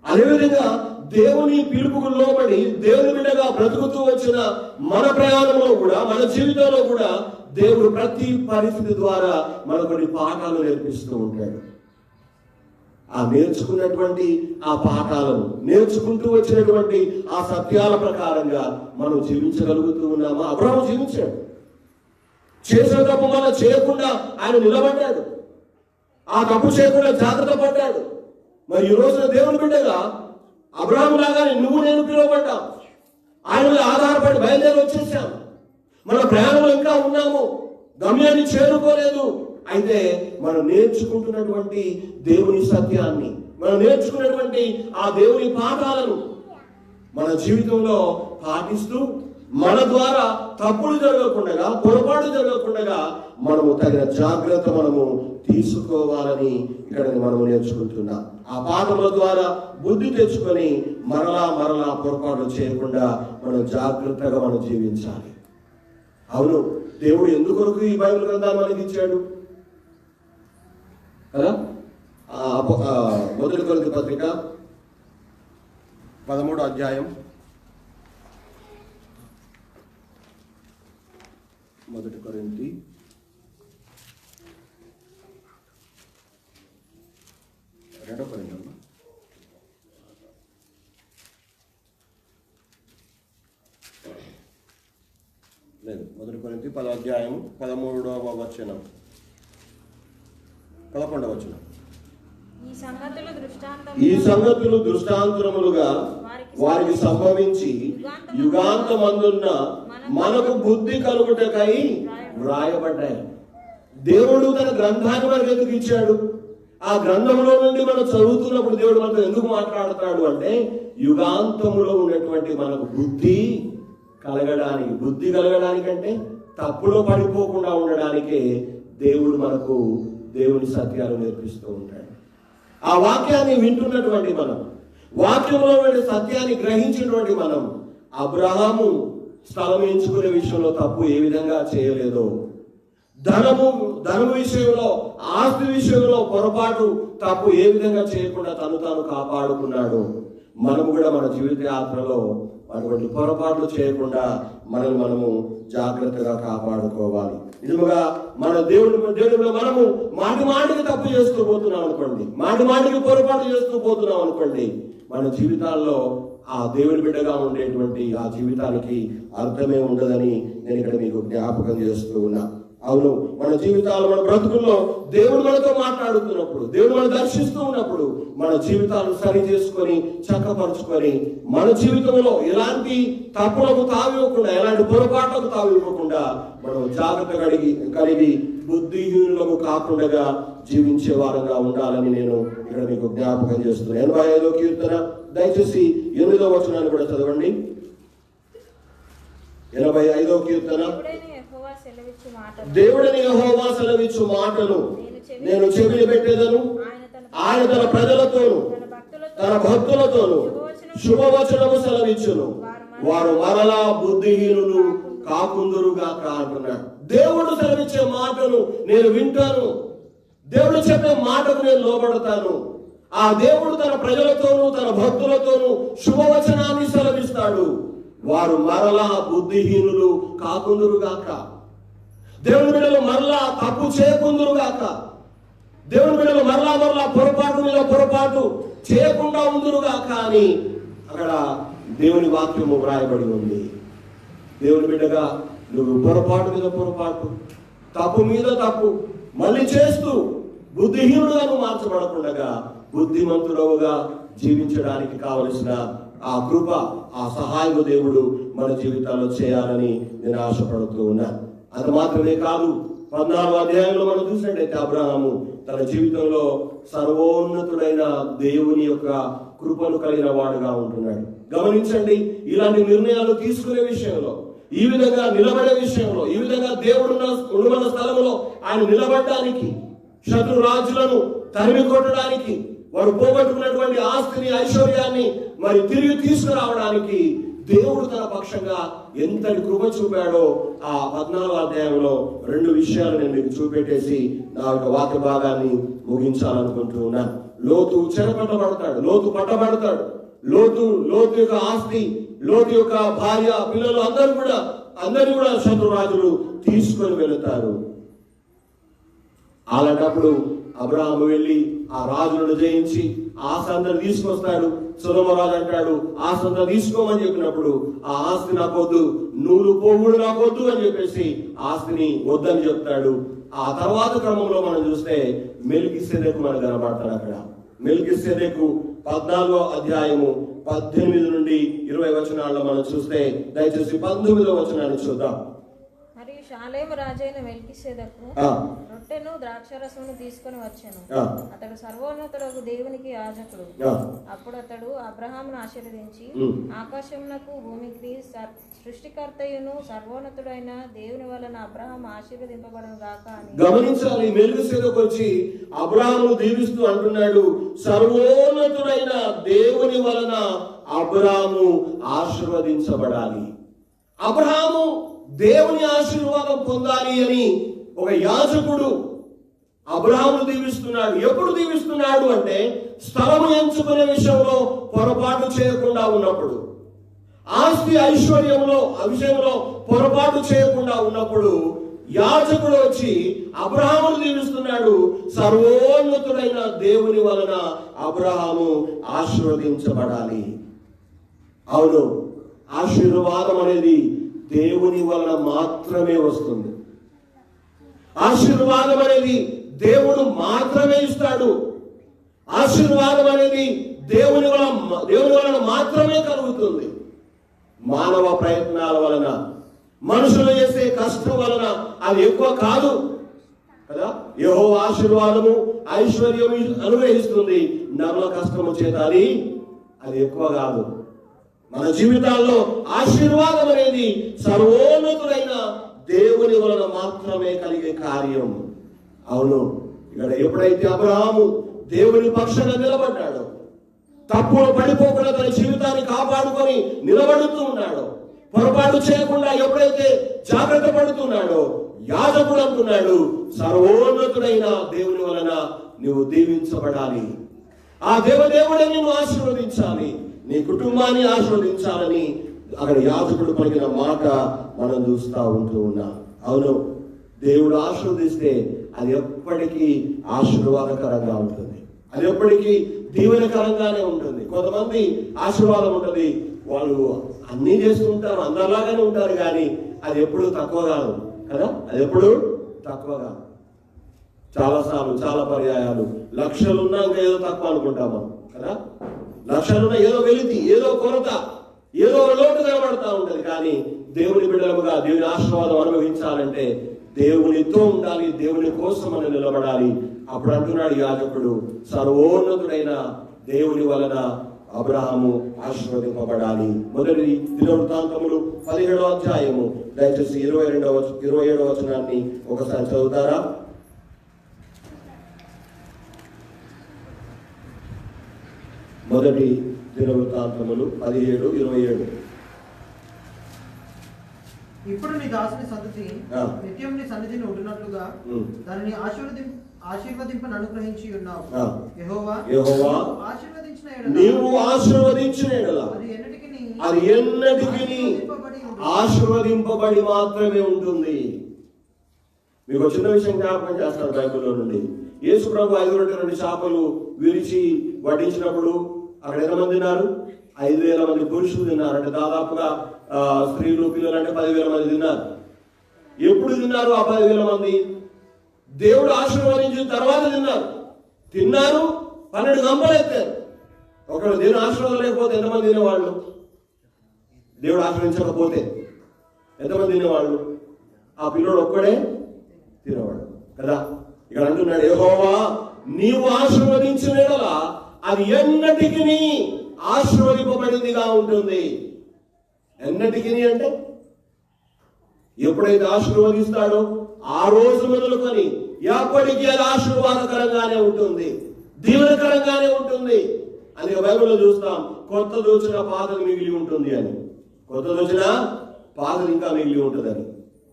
అదేవిధంగా దేవుని పిలుపుకు లోబడి దేవుని బిడ్డగా బ్రతుకుతూ వచ్చిన మన ప్రయాణంలో కూడా, మన జీవితంలో కూడా దేవుడు ప్రతి పరిస్థితి ద్వారా మనకు కొన్ని పాఠాలు నేర్పిస్తూ ఉంటాడు. ఆ నేర్చుకున్నటువంటి ఆ పాఠాలను, నేర్చుకుంటూ వచ్చినటువంటి ఆ సత్యాల ప్రకారంగా మనం జీవించగలుగుతూ ఉన్నామా? అబ్రహాము జీవించాడు. చేసిన తప్పు వల్ల చేయకుండా ఆయన నిలబడ్డాడు, ఆ తప్పు చేయకుండా జాగ్రత్త పడ్డాడు. మరి ఈ రోజున దేవుని బిడ్డగా అబ్రహాము లాగానే నువ్వు నేను పిలువబడ్డాం. ఆయన మీద ఆధారపడి బయలుదేరి వచ్చేసాం. మన ప్రయాణంలో ఇంకా ఉన్నాము, గమ్యాన్ని చేరుకోలేదు. అయితే మనం నేర్చుకుంటున్నటువంటి దేవుని సత్యాన్ని, మనం నేర్చుకున్నటువంటి ఆ దేవుని పాఠాలను మన జీవితంలో పాటిస్తూ, మన ద్వారా తప్పులు జరగకుండా, పొరపాటు జరగకుండా మనము తగిన జాగ్రత్త మనము తీసుకోవాలని ఇక్కడ మనము నేర్చుకుంటున్నాం. ఆ పాఠముల ద్వారా బుద్ధి తెచ్చుకొని మరలా పొరపాటు చేయకుండా మనం జాగ్రత్తగా మనం జీవించాలి. అవును, దేవుడు ఎందుకొరకు ఈ బైబిల్ గ్రంథాన్ని మనకి ఇచ్చాడు కదా? 1 కొరింథీ పత్రిక 13వ అధ్యాయం 1 కొరింథీ 2 కొరింథీ లేదు, 1 కొరింథీ 10వ అధ్యాయం 13వ వచనం 11వ వచనం. ఈ సంగతులు దృష్టాంతములుగా వారికి సంభవించి యుగాంతమందున్న మనకు బుద్ధి కలుగుటకై వ్రాయబడ్డాయి. దేవుడు తన గ్రంథాన్ని మనకు ఎందుకు ఇచ్చాడు? ఆ గ్రంథంలో నుండి మనం చదువుతున్నప్పుడు దేవుడు మనతో ఎందుకు మాట్లాడుతాడు అంటే, యుగాంతములో ఉన్నటువంటి మనకు బుద్ధి కలగడానికంటే తప్పులో పడిపోకుండా ఉండడానికే దేవుడు మనకు దేవుని సత్యాలు నేర్పిస్తూ ఉంటాడు. ఆ వాక్యాన్ని వింటున్నటువంటి మనం, వాక్యంలో సత్యాన్ని గ్రహించినటువంటి మనం, అబ్రహాము స్థలం ఎంచుకునే విషయంలో తప్పు ఏ విధంగా చేయలేదో, ధనము విషయంలో, ఆస్తి విషయంలో పొరపాటు తప్పు ఏ విధంగా చేయకుండా తను తాను కాపాడుకున్నాడు, మనము కూడా మన జీవిత యాత్రలో అటువంటి పొరపాట్లు చేయకుండా మనము జాగ్రత్తగా కాపాడుకోవాలి. నిజముగా మన దేవుడిలో మనము మాటికి తప్పు చేస్తూ పోతున్నాం అనుకోండి, మాటికి పొరపాటు చేస్తూ పోతున్నాం అనుకోండి, మన జీవితాల్లో ఆ దేవుని బిడ్డగా ఉండేటువంటి ఆ జీవితానికి అర్థమే ఉండదని నేను ఇక్కడ మీకు జ్ఞాపకం చేస్తూ ఉన్నా. అవును, మన జీవితాలు, మన బ్రతుకుల్లో దేవుడు మనతో మాట్లాడుతున్నప్పుడు, దేవుడు మనం దర్శిస్తూ ఉన్నప్పుడు మన జీవితాలను సరి చేసుకొని చక్కపరుచుకొని మన జీవితంలో ఎలాంటి తప్పులకు తావివ్వకుండా, ఎలాంటి పొరపాట్లకు తావివ్వకుండా మనం జాగ్రత్త కలిగి బుద్ధిహీనులకు కాకుండా జీవించే వారంగా ఉండాలని నేను ఇక్కడ మీకు జ్ఞాపకం చేస్తున్నాను. 85వ కీర్తన దయచేసి 8వ వచనాన్ని కూడా చదవండి. 85వ కీర్తన. దేవుడిని యెహోవా సెలవిచ్చు మాటలు నేను చెవిని పెట్టేదను, ఆయన తన ప్రజలతోను తన భక్తులతోను శుభవచనము సెలవిచ్చును, వారు మరలా బుద్ధిహీనులు కాకుందురుగాక అంటున్నాడు. దేవుడు సెలవిచ్చే మాటలు నేను వింటాను, దేవుడు చెప్పే మాటకు నేను లోబడతాను. ఆ దేవుడు తన ప్రజలతోనూ తన భక్తులతోనూ శుభవచనాన్ని సెలవిస్తాడు, వారు మరలా బుద్ధిహీనులు కాకుందురుగాక. దేవుని బిడ్డలు మరలా తప్పు చేయకుందురుగాక. దేవుని బిడ్డలు మరలా పొరపాటు మీద పొరపాటు చేయకుండా ఉందురుగాక అని అక్కడ దేవుని వాక్యము వ్రాయబడి ఉంది. దేవుని బిడ్డగా నువ్వు పొరపాటు మీద పొరపాటు, తప్పు మీద తప్పు మళ్ళీ చేస్తూ బుద్ధిహీనుడుగా నువ్వు మార్చబడకుండా బుద్ధిమంతుడవుగా జీవించడానికి కావలసిన ఆ కృప, ఆ సహాయము దేవుడు మన జీవితాల్లో చేయాలని నేను ఆశపడుతూ ఉన్నాను. అది మాత్రమే కాదు, 14వ అధ్యాయంలో మనం చూసినట్టయితే అబ్రహాము తన జీవితంలో సర్వోన్నతుడైన దేవుని యొక్క కృపను కలిగిన వాడుగా ఉంటున్నాడు. గమనించండి, ఇలాంటి నిర్ణయాలు తీసుకునే విషయంలో, ఈ విధంగా నిలబడే విషయంలో, ఈ విధంగా దేవుడు ఉన్న స్థలంలో ఆయన నిలబడడానికి, శత్రు రాజులను తరిమి కొట్టడానికి, వారు పోగొట్టుకున్నటువంటి ఆస్తిని ఐశ్వర్యాన్ని మరి తిరిగి తీసుకురావడానికి దేవుడు తన పక్షంగా ఎంతటి కృప చూపాడో ఆ 14వ అధ్యాయంలో 2 విషయాలు నేను మీకు చూపెట్టేసి నా యొక్క వాక్య భాగాన్ని ముగించాలనుకుంటూ ఉన్నాను. లోతు చెరపట్టబడతాడు, లోతు పట్టబడతాడు. లోతు యొక్క ఆస్తి, లోతు యొక్క భార్య, పిల్లలు అందరూ కూడా శత్రురాజులు తీసుకొని వెళుతారు. అలాంటప్పుడు అబ్రహాము వెళ్ళి ఆ రాజులను జయించి ఆస్తి తీసుకొస్తాడు. సొలొమోను అంటాడు, ఆస్తి తీసుకోమని చెప్పినప్పుడు ఆ ఆస్తి నాకొద్దు, నూలు పోగుడు నాకొద్దు అని చెప్పేసి ఆస్తిని వద్దని చెప్తాడు. ఆ తర్వాత క్రమంలో మనం చూస్తే మెల్కీసెదెకు మనకు కనబడతాడు. అక్కడ మెల్కీసెదెకు 14వ అధ్యాయము 18 నుండి 20 వచనాల్లో మనం చూస్తే దయచేసి 19వ వచనాన్ని చూద్దాం. మరియు షాలేము రాజైన మెల్కీసెదెకు రొట్టెను ద్రాక్షరసమును తీసుకొని వచ్చాను. అతడు సర్వోన్నతుడగు దేవునికి యాజకుడు. అప్పుడు అతడు అబ్రహామును ఆశీర్వదించి, ఆకాశమునకు భూమికి సృష్టికర్తయును సర్వోన్నతుడైన దేవుని వలన అబ్రహాము ఆశీర్వదింపబడను గాక అని. గమనించాలి, మెల్కీసెదెకు వచ్చి అబ్రహామును దీవిస్తూ అంటున్నాడు, సర్వోన్నతుడైన దేవుని వలన అబ్రహాము ఆశీర్వదించబడాలి. అబ్రహాము దేవుని ఆశీర్వాదం పొందాలి అని ఒక యాజకుడు అబ్రహామును దీవిస్తున్నాడు. ఎప్పుడు దీవిస్తున్నాడు అంటే స్థలము ఎంచుకునే విషయంలో పొరపాటు చేయకుండా ఉన్నప్పుడు, ఆస్తి ఐశ్వర్యంలో విషయంలో పొరపాటు చేయకుండా ఉన్నప్పుడు యాజకుడు వచ్చి అబ్రహామును దీవిస్తున్నాడు. సర్వోన్నతుడైన దేవుని వలన అబ్రహాము ఆశీర్వదించబడాలి. అవును, ఆశీర్వాదం అనేది దేవుని వలన మాత్రమే వస్తుంది. ఆశీర్వాదం అనేది దేవుడు మాత్రమే ఇస్తాడు. ఆశీర్వాదం అనేది దేవుని వలన మాత్రమే కలుగుతుంది. మానవ ప్రయత్నాల వలన, మనుషులు చేసే కష్టం వలన అది ఎక్కువ కాదు కదా. యెహోవా ఆశీర్వాదము ఐశ్వర్యం అనుగ్రహిస్తుంది, నరుల కష్టము చేత అది ఎక్కువ కాదు. మన జీవితాల్లో ఆశీర్వాదం అనేది సర్వోన్నతుడైన దేవుని వలన మాత్రమే కలిగే కార్యం. అవును, ఇక్కడ ఎప్పుడైతే అబ్రహాము దేవుని పక్షంగా నిలబడ్డాడో, తప్పులు పడిపోకుండా తన జీవితాన్ని కాపాడుకొని నిలబడుతూ ఉన్నాడో, పొరపాటు చేయకుండా ఎప్పుడైతే జాగ్రత్త పడుతున్నాడో, యాజకుడు అంటున్నాడు, సర్వోన్నతుడైన దేవుని వలన నువ్వు దీవించబడాలి. ఆ దేవుడే నిన్ను ఆశీర్వదించాలి. నీ కుటుంబాన్ని ఆశీర్వదించాలని అక్కడ యాజకుడు పలికిన మాట మనం చూస్తూ ఉంటూ ఉన్నాం. అవును, దేవుడు ఆశీర్వదిస్తే అది ఎప్పటికీ ఆశీర్వాదకరంగా ఉంటుంది, అది ఎప్పటికీ దీవెనకరంగానే ఉంటుంది. కొంతమంది ఆశీర్వాదం ఉంటుంది, వాళ్ళు అన్నీ చేస్తుంటారు, అందరిలాగానే ఉంటారు, కానీ అది ఎప్పుడు తక్కువ కాదు కదా, అది ఎప్పుడు తక్కువ కాదు. చాలాసార్లు చాలా పర్యాయాలు లక్షలున్నా ఇంకా ఏదో తక్కువ అనుకుంటాము కదా, లక్షలున్నా ఏదో వెలితి, ఏదో కొరత, ఏదో లోటు కనబడతా ఉంటది. కానీ దేవుని బిడ్డలుగా దేవుని ఆశీర్వాదం అనుభవించాలంటే దేవునితో ఉండాలి, దేవుని కోసం మనం నిలబడాలి. అప్పుడు అంటున్నాడు యాజకుడు, సర్వోన్నతుడైన దేవుని వలన అబ్రహాము ఆశీర్వదింపబడాలి. మొదటి దినవృత్తాంతములు 17వ అధ్యాయము దయచేసి 27వ వచనాన్ని ఒకసారి చదువుతారా? మొదటి దినవృత్తాంతములు 17:27. ఇప్పుడు నీ దాసుని సంతతి నిత్యం నీ సన్నిధిని ఉంటున్నట్లుగా దానిని ఆశీర్వదింపని అనుగ్రహించి ఉన్నావు. యెహోవా ఆశీర్వదించిన నీవు ఆశీర్వదించిన ఎడల అది ఎన్నటికీ ఆశీర్వదింపబడి మాత్రమే ఉంటుంది. మీకు చిన్న విషయం జ్ఞాపకం చేస్తారు బైబిల్లో నుండి. యేసు ప్రభు 5 రొట్టెలు 2 చేపలు విరిచి వడ్డించినప్పుడు అక్కడ ఎంతమంది తిన్నారు? 5,000 మంది పురుషులు తిన్నారు. అంటే దాదాపుగా స్త్రీలు పిల్లలు అంటే 10,000 మంది తిన్నారు. ఎప్పుడు తిన్నారు ఆ 10,000 మంది? దేవుడు ఆశీర్వదించిన తర్వాత తిన్నారు. 12 గంపలు ఎత్తారు. ఒకవేళ దేవుడు ఆశీర్వాదం లేకపోతే ఎంతమంది తినేవాళ్ళు? దేవుడు ఆశీర్వదించకపోతే ఎంతమంది తినేవాళ్ళు? ఆ పిల్లోడు ఒక్కడే తినేవాడు కదా. ఇక్కడ అంటున్నాడు, యెహోవా నీవు ఆశీర్వదించిన యెడల అది ఎన్నటికీ ఆశీర్వదింపబడిందిగా ఉంటుంది. ఎన్నటికీ అంటే ఎప్పుడైతే ఆశీర్వదిస్తాడో ఆ రోజు మొదలుకొని ఎప్పటికీ అది ఆశీర్వాదకరంగానే ఉంటుంది, దీవెనకరంగానే ఉంటుంది అని బైబిల్లో చూస్తాం. కొత్త దోచిన పాతలు మిగిలి ఉంటుంది అని, కొత్త దోచిన పాతలు ఇంకా మిగిలి ఉంటుందని.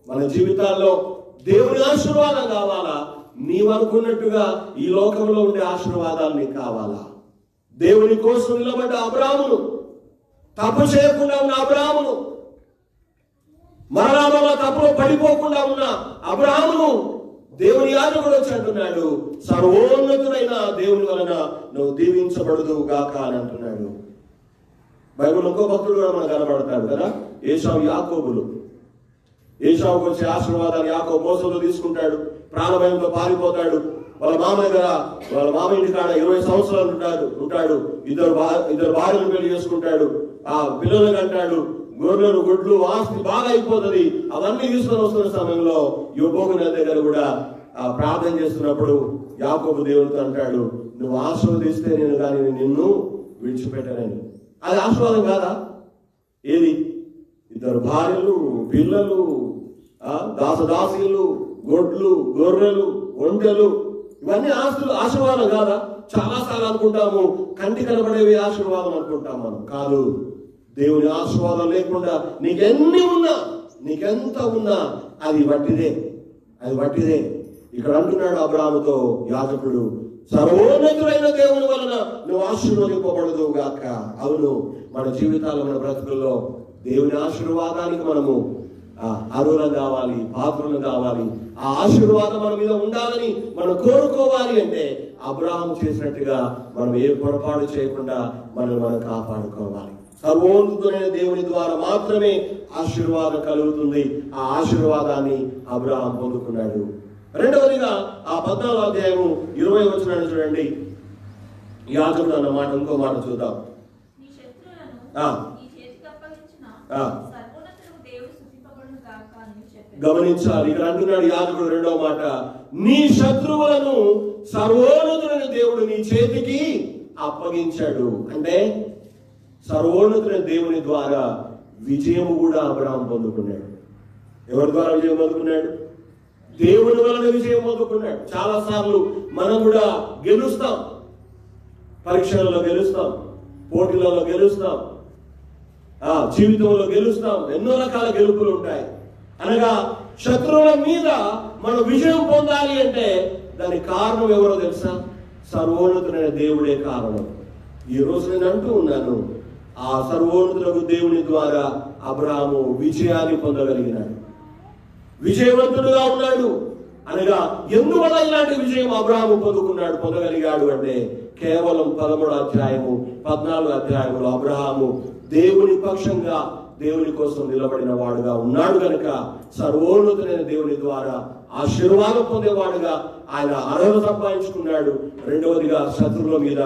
మన జీవితాల్లో దేవుని ఆశీర్వాదం కావాలా? నీవనుకున్నట్టుగా ఈ లోకంలో ఉండే ఆశీర్వాదాలు నీకు కావాలా? దేవుని కోసం నిలబడ్డ అబ్రాహామును, తప్పు చేయకుండా ఉన్న అబ్రాహామును, మరణంలో తప్పులో పడిపోకుండా ఉన్న అబ్రాహామును దేవుని యాజకుడు వచ్చి అంటున్నాడు, సర్వోన్నతుడైన దేవుని వలన నువ్వు దీవించబడదువు గాక అని అంటున్నాడు. బైబిల్ ఇంకో భక్తుడు కూడా మనకు కనబడతాడు కదా, ఏశావు యాకోబులు. ఏశావుకు వచ్చే ఆశీర్వాదాన్ని యాకోబు మోసంలో తీసుకుంటాడు, ప్రాణభయంతో పారిపోతాడు. వాళ్ళ మామ ఇంటి కాడ 20 సంవత్సరాలు ఉంటాడు. ఇద్దరు భార్యలు పెళ్లి చేసుకుంటాడు. ఆ పిల్లలు కంటాడు, గొర్రెలు గుడ్లు ఆస్తి బాగా అయిపోతుంది. అవన్నీ తీసుకొని వస్తున్న సమయంలో యోబోకు నది దగ్గర కూడా ప్రార్థన చేస్తున్నప్పుడు యాకోబు దేవుడితో అంటాడు, నువ్వు ఆశీర్వదిస్తే నేను కానీ నిన్ను విడిచిపెట్టనని. అది ఆశీర్వాదం కాదా? ఏది? 2 భార్యలు, పిల్లలు, దాసదాసీలు, గొడ్లు, గొర్రెలు, ఒంటెలు, ఇవన్నీ ఆస్తులు ఆశీర్వాదం కాదా? చాలాసార్లు అనుకుంటాము కంటి కనబడేవి ఆశీర్వాదం అనుకుంటాం మనం. కాదు, దేవుని ఆశీర్వాదం లేకుండా నీకెన్ని ఉన్నా, నీకెంత ఉన్నా అది వట్టిదే. ఇక్కడ అంటున్నాడు అబ్రాహాముతో యాజకుడు, సర్వోన్నతుడైన దేవుని వలన నువ్వు ఆశీర్వదింపబడదువు గాక. అవును, మన జీవితాల్లో, మన బ్రతుకుల్లో దేవుని ఆశీర్వాదానికి మనము అర్హులం కావాలి, పాత్రలు కావాలి. ఆ ఆశీర్వాదం మన మీద ఉండాలని మనం కోరుకోవాలి అంటే అబ్రాహాము చేసినట్టుగా మనం ఏ పొరపాటు చేయకుండా మనం కాపాడుకోవాలి. సర్వోన్నతుడైన దేవుని ద్వారా మాత్రమే ఆశీర్వాదం కలుగుతుంది. ఆ ఆశీర్వాదాన్ని అబ్రాహాం పొందుకున్నాడు. రెండవదిగా ఆ 14వ అధ్యాయము 20వ వచనాన్ని చూడండి. యాజకుడు అన్న మాట ఇంకో మాట చూద్దాం. గమనించాలి, ఇక్కడ అంటున్నాడు యాజకుడు రెండవ మాట, నీ శత్రువులను సర్వోన్నతుడైన దేవుడు నీ చేతికి అప్పగించాడు. అంటే సర్వోన్నతుడైన దేవుని ద్వారా విజయము కూడా అబ్రాహాం పొందుకున్నాడు. ఎవరి ద్వారా విజయం పొందుకున్నాడు? దేవుని వలన విజయం పొందుకున్నాడు. చాలా సార్లు మనం కూడా గెలుస్తాం, పరీక్షలలో గెలుస్తాం, పోటీలలో గెలుస్తాం, జీవితంలో గెలుస్తాం. ఎన్నో రకాల గెలుపులు ఉంటాయి. అనగా శత్రువుల మీద మనం విజయం పొందాలి అంటే దానికి కారణం ఎవరో తెలుసా? సర్వోన్నతుడైన దేవుడే కారణం. ఈ రోజు నేను అంటూ ఉన్నాను, ఆ సర్వోన్నతులకు దేవుని ద్వారా అబ్రహాము విజయాన్ని పొందగలిగినాడు, విజయవంతుడుగా ఉన్నాడు. అనగా ఎందువల్ల ఇలాంటి విజయం అబ్రహాము పొందగలిగాడు అంటే కేవలం 13 అధ్యాయము 14 అధ్యాయములో అబ్రహాము దేవుని పక్షంగా దేవుని కోసం నిలబడిన వాడుగా ఉన్నాడు కనుక సర్వోన్నతులైన దేవుని ద్వారా ఆశీర్వాదం పొందేవాడుగా ఆయన అర్హత సంపాదించుకున్నాడు. రెండవదిగా శత్రువుల మీద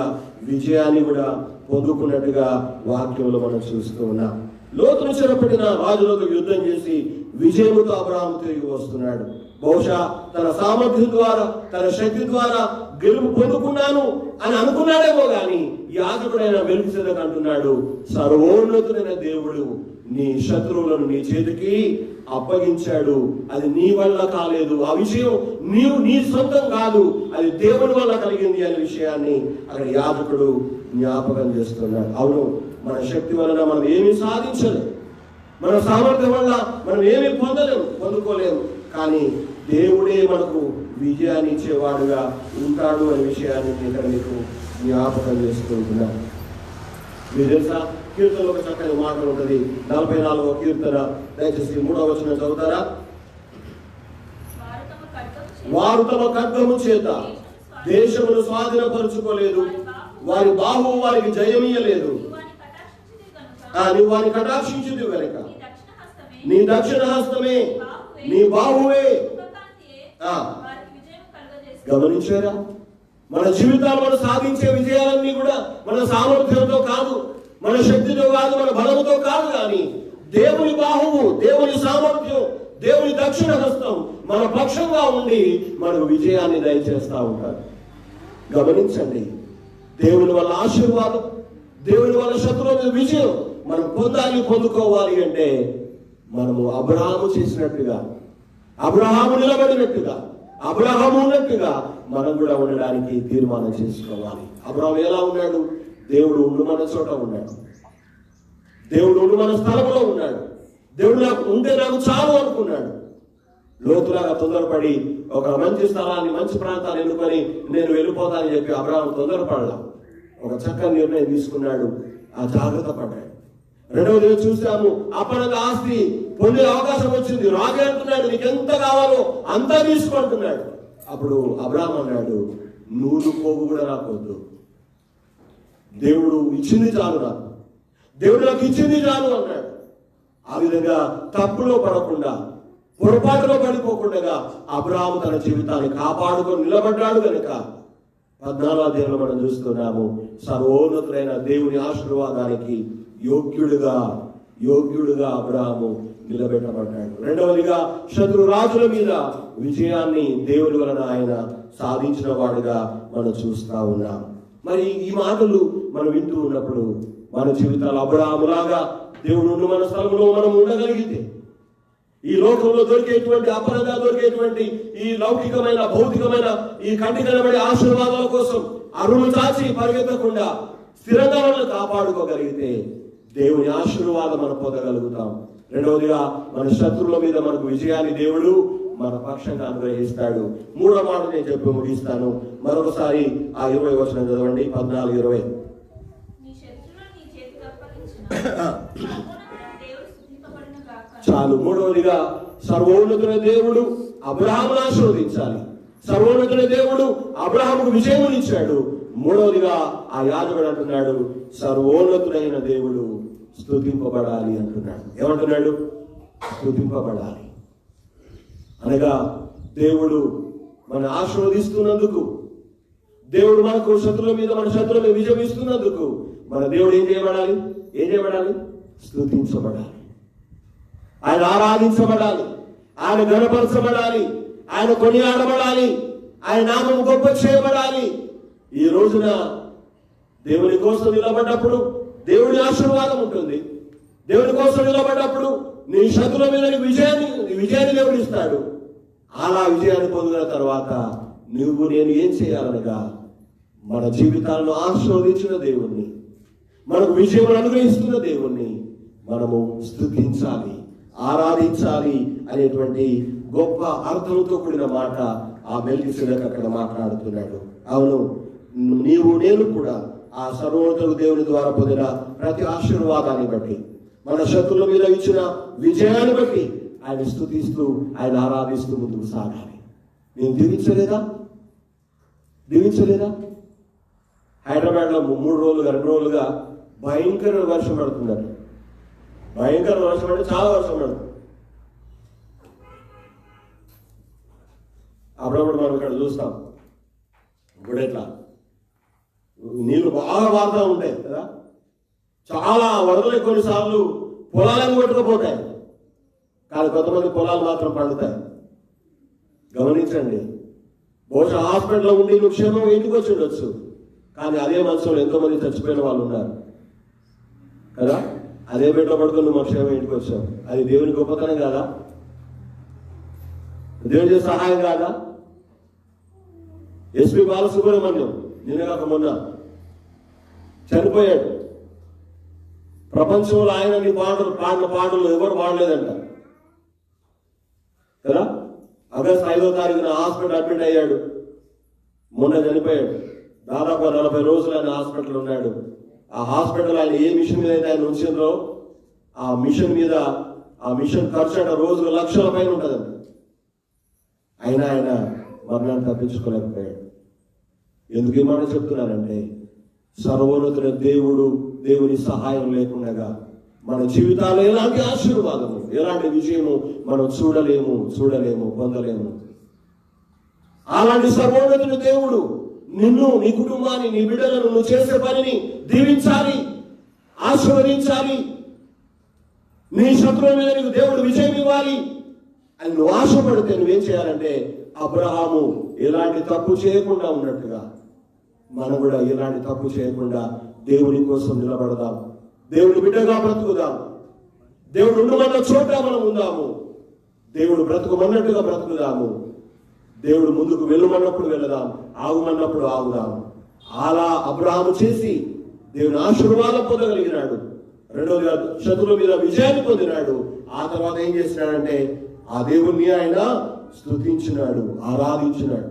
విజయాన్ని కూడా పొందుకున్నట్టుగా వాక్యంలో మనం చూస్తూ ఉన్నాం. లోతును చెరపడిన రాజులతో యుద్ధం చేసి విజయముతో అబ్రహాము తిరిగి వస్తున్నాడు. బహుశా తన సామర్థ్యం ద్వారా తన శక్తి ద్వారా గెలుపు పొందుకున్నాను అని అనుకున్నాడేమో గాని యాజకుడైన మెల్కీసెదెకు అంటున్నాడు, సర్వోన్నతుడైన దేవుడు నీ శత్రువులను నీ చేతికి అప్పగించాడు, అది నీ వల్ల కాలేదు, ఆ విషయం నీ సొంతం కాదు, అది దేవుని వల్ల కలిగింది అనే విషయాన్ని అక్కడ యాజకుడు జ్ఞాపకం చేస్తున్నాడు. అవును, మన శక్తి వలన మనం ఏమీ సాధించలేము, మన సామర్థ్యం వల్ల మనం ఏమీ పొందుకోలేము, కానీ దేవుడే మనకు విజయాన్ని ఇచ్చేవాడుగా ఉంటాడు అనే విషయాన్ని ఇక్కడ మీకు జ్ఞాపకం చేసుకుంటున్నాను. మీరు తెలుసా, కీర్తనలో ఒక చక్కని మాట ఉంటుంది. 44వ కీర్తన దయచేసి 3వ వచనం చదువుతారా? వారు తమ ఖడ్గము చేత దేశమును స్వాధీనపరుచుకోలేదు, వారి బాహువు వారికి జయమీయలేదు. నువ్వు వారిని కటాక్షించింది కనుక నీ దక్షిణ హస్తమే నీ బాహువే. గమనించారా? మన జీవితాలు మనం సాధించే విజయాలన్నీ కూడా మన సామర్థ్యంతో కాదు, మన శక్తితో కాదు, మన బలముతో కాదు, కానీ దేవుని బాహువు, దేవుని సామర్థ్యం, దేవుని దక్షిణ హస్తం మన పక్షంగా ఉండి మనకు విజయాన్ని దయచేస్తా ఉంటారు. గమనించండి, దేవుని వల్ల ఆశీర్వాదం, దేవుని వల్ల శత్రువుల మీద విజయం మనం పొందుకోవాలి అంటే మనము అబ్రహాము చేసినట్టుగా, అబ్రహాము నిలబడినట్టుగా, అబ్రహాము ఉన్నట్టుగా మనం కూడా ఉండడానికి తీర్మానం చేసుకోవాలి. అబ్రహాము ఎలా ఉన్నాడు? దేవుడు ఉండు మన చోట ఉన్నాడు, దేవుడు ఉండు మన స్థలంలో ఉన్నాడు, దేవుడు నాకు ఉంటే నాకు చాలు అనుకున్నాడు. లోతులాగా తొందరపడి ఒక మంచి స్థలాన్ని, మంచి ప్రాంతాన్ని ఎన్నుకొని నేను వెళ్ళిపోతానని చెప్పి అబ్రహాము తొందరపడలా. ఒక చక్కని నిర్ణయం తీసుకున్నాడు, ఆ జాగ్రత్త పడ్డాడు. రెండవది చూసాము, అపనగా ఆస్తి పొందే అవకాశం వచ్చింది. రాజు అంటున్నాడు, నీకెంత కావాలో అంతా తీసుకుంటున్నాడు. అప్పుడు అబ్రహాము అన్నాడు, నూలు పోగు కూడా నాకు వద్దు, దేవుడు ఇచ్చింది చాలు, నాకు దేవుడు నాకు ఇచ్చింది చాలు అన్నాడు. ఆ విధంగా తప్పులో పడకుండా, పొరపాటులో పడిపోకుండా అబ్రహాము తన జీవితాన్ని కాపాడుకొని నిలబడ్డాడు కనుక 14వ అధ్యాయంలో మనం చూస్తున్నాము, సర్వోన్నతుడైన దేవుని ఆశీర్వాదానికి యోగ్యుడుగా అబ్రహాము నిలబెట్టబడ్డాడు. రెండవదిగా శత్రు రాజుల మీద విజయాన్ని దేవుని వలన ఆయన సాధించిన వాడుగా మనం చూస్తా ఉన్నాం. మరి ఈ మాటలు మనం వింటూ ఉన్నప్పుడు మన జీవితాలు అబ్రహాములాగా దేవుడు మన స్థలంలో మనం ఉండగలిగితే, ఈ లోకంలో దొరికేటువంటి అపరంగా దొరికేటువంటి ఈ లౌకికమైన భౌతికమైన ఈ కంటి కనబడే ఆశీర్వాదాల కోసం అరువులు చాచి పరిగెత్తకుండా స్థిరంగా మనల్ని కాపాడుకోగలిగితే దేవుని ఆశీర్వాదం మనం పొందగలుగుతాం. రెండవదిగా మన శత్రువుల మీద మనకు విజయాన్ని దేవుడు మన పక్షంగా అనుగ్రహిస్తాడు. మూడో మాట నేను చెప్పి ముగిస్తాను. మరొకసారి ఆ 20 వచనం చదవండి, 14-20. చాలు. మూడవదిగా సర్వోన్నతుడైన దేవుడు అబ్రహామును ఆశీర్వదించాలి. సర్వోన్నతుడైన దేవుడు అబ్రహాముకు విజయం ఇచ్చాడు. మూడవదిగా ఆ యాజకుడు అంటున్నాడు, సర్వోన్నతుడైన దేవుడు స్తుతింపబడాలి అంటున్నాడు. ఏమంటున్నాడు? స్తుతింపబడాలి అనగా దేవుడు మన ఆశీర్వదిస్తున్నందుకు, దేవుడు మనకు శత్రువుల మీద మన శత్రువుల మీద విజయం ఇస్తున్నందుకు మన దేవుడు ఏం చేయబడాలి? స్తుతించబడాలి, ఆయన ఆరాధించబడాలి, ఆయన ఘనపరచబడాలి, ఆయన కొనియాడబడాలి, ఆయన నామం గొప్ప చేయబడాలి. ఈ రోజున దేవుని కోసం నిలబడ్డప్పుడు దేవుని ఆశీర్వాదం ఉంటుంది. దేవుని కోసం నిలబడ్డప్పుడు నీ శత్రువుల మీద విజయాన్ని దేవుడు ఇస్తాడు. అలా విజయాన్ని పొందిన తర్వాత నేను ఏం చేయాలనగా మన జీవితాలను ఆశీర్వదించిన దేవుణ్ణి, మనకు విజయం అనుగ్రహిస్తున్న దేవుణ్ణి మనము స్తుతించాలి, ఆరాధించాలి అనేటువంటి గొప్ప అర్థంతో కూడిన మాట ఆ మెల్కీసెదెకు అక్కడ మాట్లాడుతున్నాడు. అవును, నేను కూడా ఆ సర్వోన్నతుడు దేవుని ద్వారా పొందిన ప్రతి ఆశీర్వాదాన్ని బట్టి, మన శత్రువుల మీద ఇచ్చిన విజయాన్ని బట్టి ఆయన స్తుతిస్తూ, ఆయన ఆరాధిస్తూ ముందుకు సాగాలి. నేను దీవించలేదా? హైదరాబాద్లో 2 రోజులుగా భయంకర వర్షం పడుతుందట. భయంకర వర్షం అంటే చాలా వర్షం పడుతుంది. అప్పుడప్పుడు మనం ఇక్కడ చూస్తాం, ఇప్పుడు ఎట్లా నీళ్లు బాగా వాడుతూ ఉంటాయి కదా, చాలా వరదలు కొన్నిసార్లు పొలాలను కొట్టుకుపోతాయి, కానీ కొంతమంది పొలాలు మాత్రం పండుతాయి. గమనించండి, బహుశా హాస్పిటల్లో ఉండి నువ్వు క్షేమం ఇంటికి వచ్చి ఉండొచ్చు, కానీ అదే మనసులో ఎంతో మంది చచ్చిపోయిన వాళ్ళు ఉన్నారు కదా. అదే బెడ్లో పడుకుని నువ్వు క్షేమం ఇంటికి వచ్చావు. అది దేవుని గొప్పతనం కాదా? దేవుని సహాయం కాదా? ఎస్పి బాలసుబ్రహ్మణ్యం నిన్నగాక మొన్న చనిపోయాడు. ప్రపంచంలో ఆయన నీ పాడిన పాటలు ఎవరు పాడలేదంట కదా. ఆగస్టు 5వ తారీఖున హాస్పిటల్ అడ్మిట్ అయ్యాడు, మొన్న చనిపోయాడు. దాదాపు 40 రోజులు ఆయన హాస్పిటల్ ఉన్నాడు. ఆ హాస్పిటల్ ఆయన ఏ మిషన్ మీద అయితే ఆయన ఉంచిందో ఆ మిషన్ ఖర్చు అంటే రోజుకు లక్షల పైన ఉంటుందంట. అయినా ఆయన మరణాన్ని తప్పించుకోలేకపోయాడు. ఎందుకు ఈ మాట చెప్తున్నానంటే, సర్వోన్నతుల దేవుని సహాయం లేకుండా మన జీవితాల్లో ఎలాంటి ఆశీర్వాదము, ఎలాంటి విజయము మనం చూడలేము, పొందలేము. అలాంటి సర్వోన్నతుని దేవుడు నిన్ను, నీ కుటుంబాన్ని, నీ బిడ్డలను, నువ్వు చేసే పనిని దీవించాలి, ఆశీర్వదించాలి. నీ శత్రువుల మీద నీకు దేవుడు విజయం ఇవ్వాలి అని నువ్వు ఆశపడితే నువ్వేం చేయాలంటే, అబ్రహాము ఎలాంటి తప్పు చేయకుండా ఉన్నట్టుగా మనం కూడా ఎలాంటి తప్పు చేయకుండా దేవుని కోసం నిలబడదాం, దేవుని బిడ్డగా బ్రతుకుదాం, దేవుడు ఉండమన్న చోట మనం ఉందాము, దేవుడు బ్రతుకుమన్నట్టుగా బ్రతుకుదాము, దేవుడు ముందుకు వెళ్ళమన్నప్పుడు వెళదాం, ఆగుమన్నప్పుడు ఆగుదాం. అలా అబ్రహాము చేసి దేవుని ఆశీర్వాదం పొందగలిగినాడు. రెండోదిగా శత్రువుల మీద విజయాన్ని పొందినాడు. ఆ తర్వాత ఏం చేసినాడంటే, ఆ దేవుణ్ణి ఆయన స్తుతించినాడు, ఆరాధించినాడు.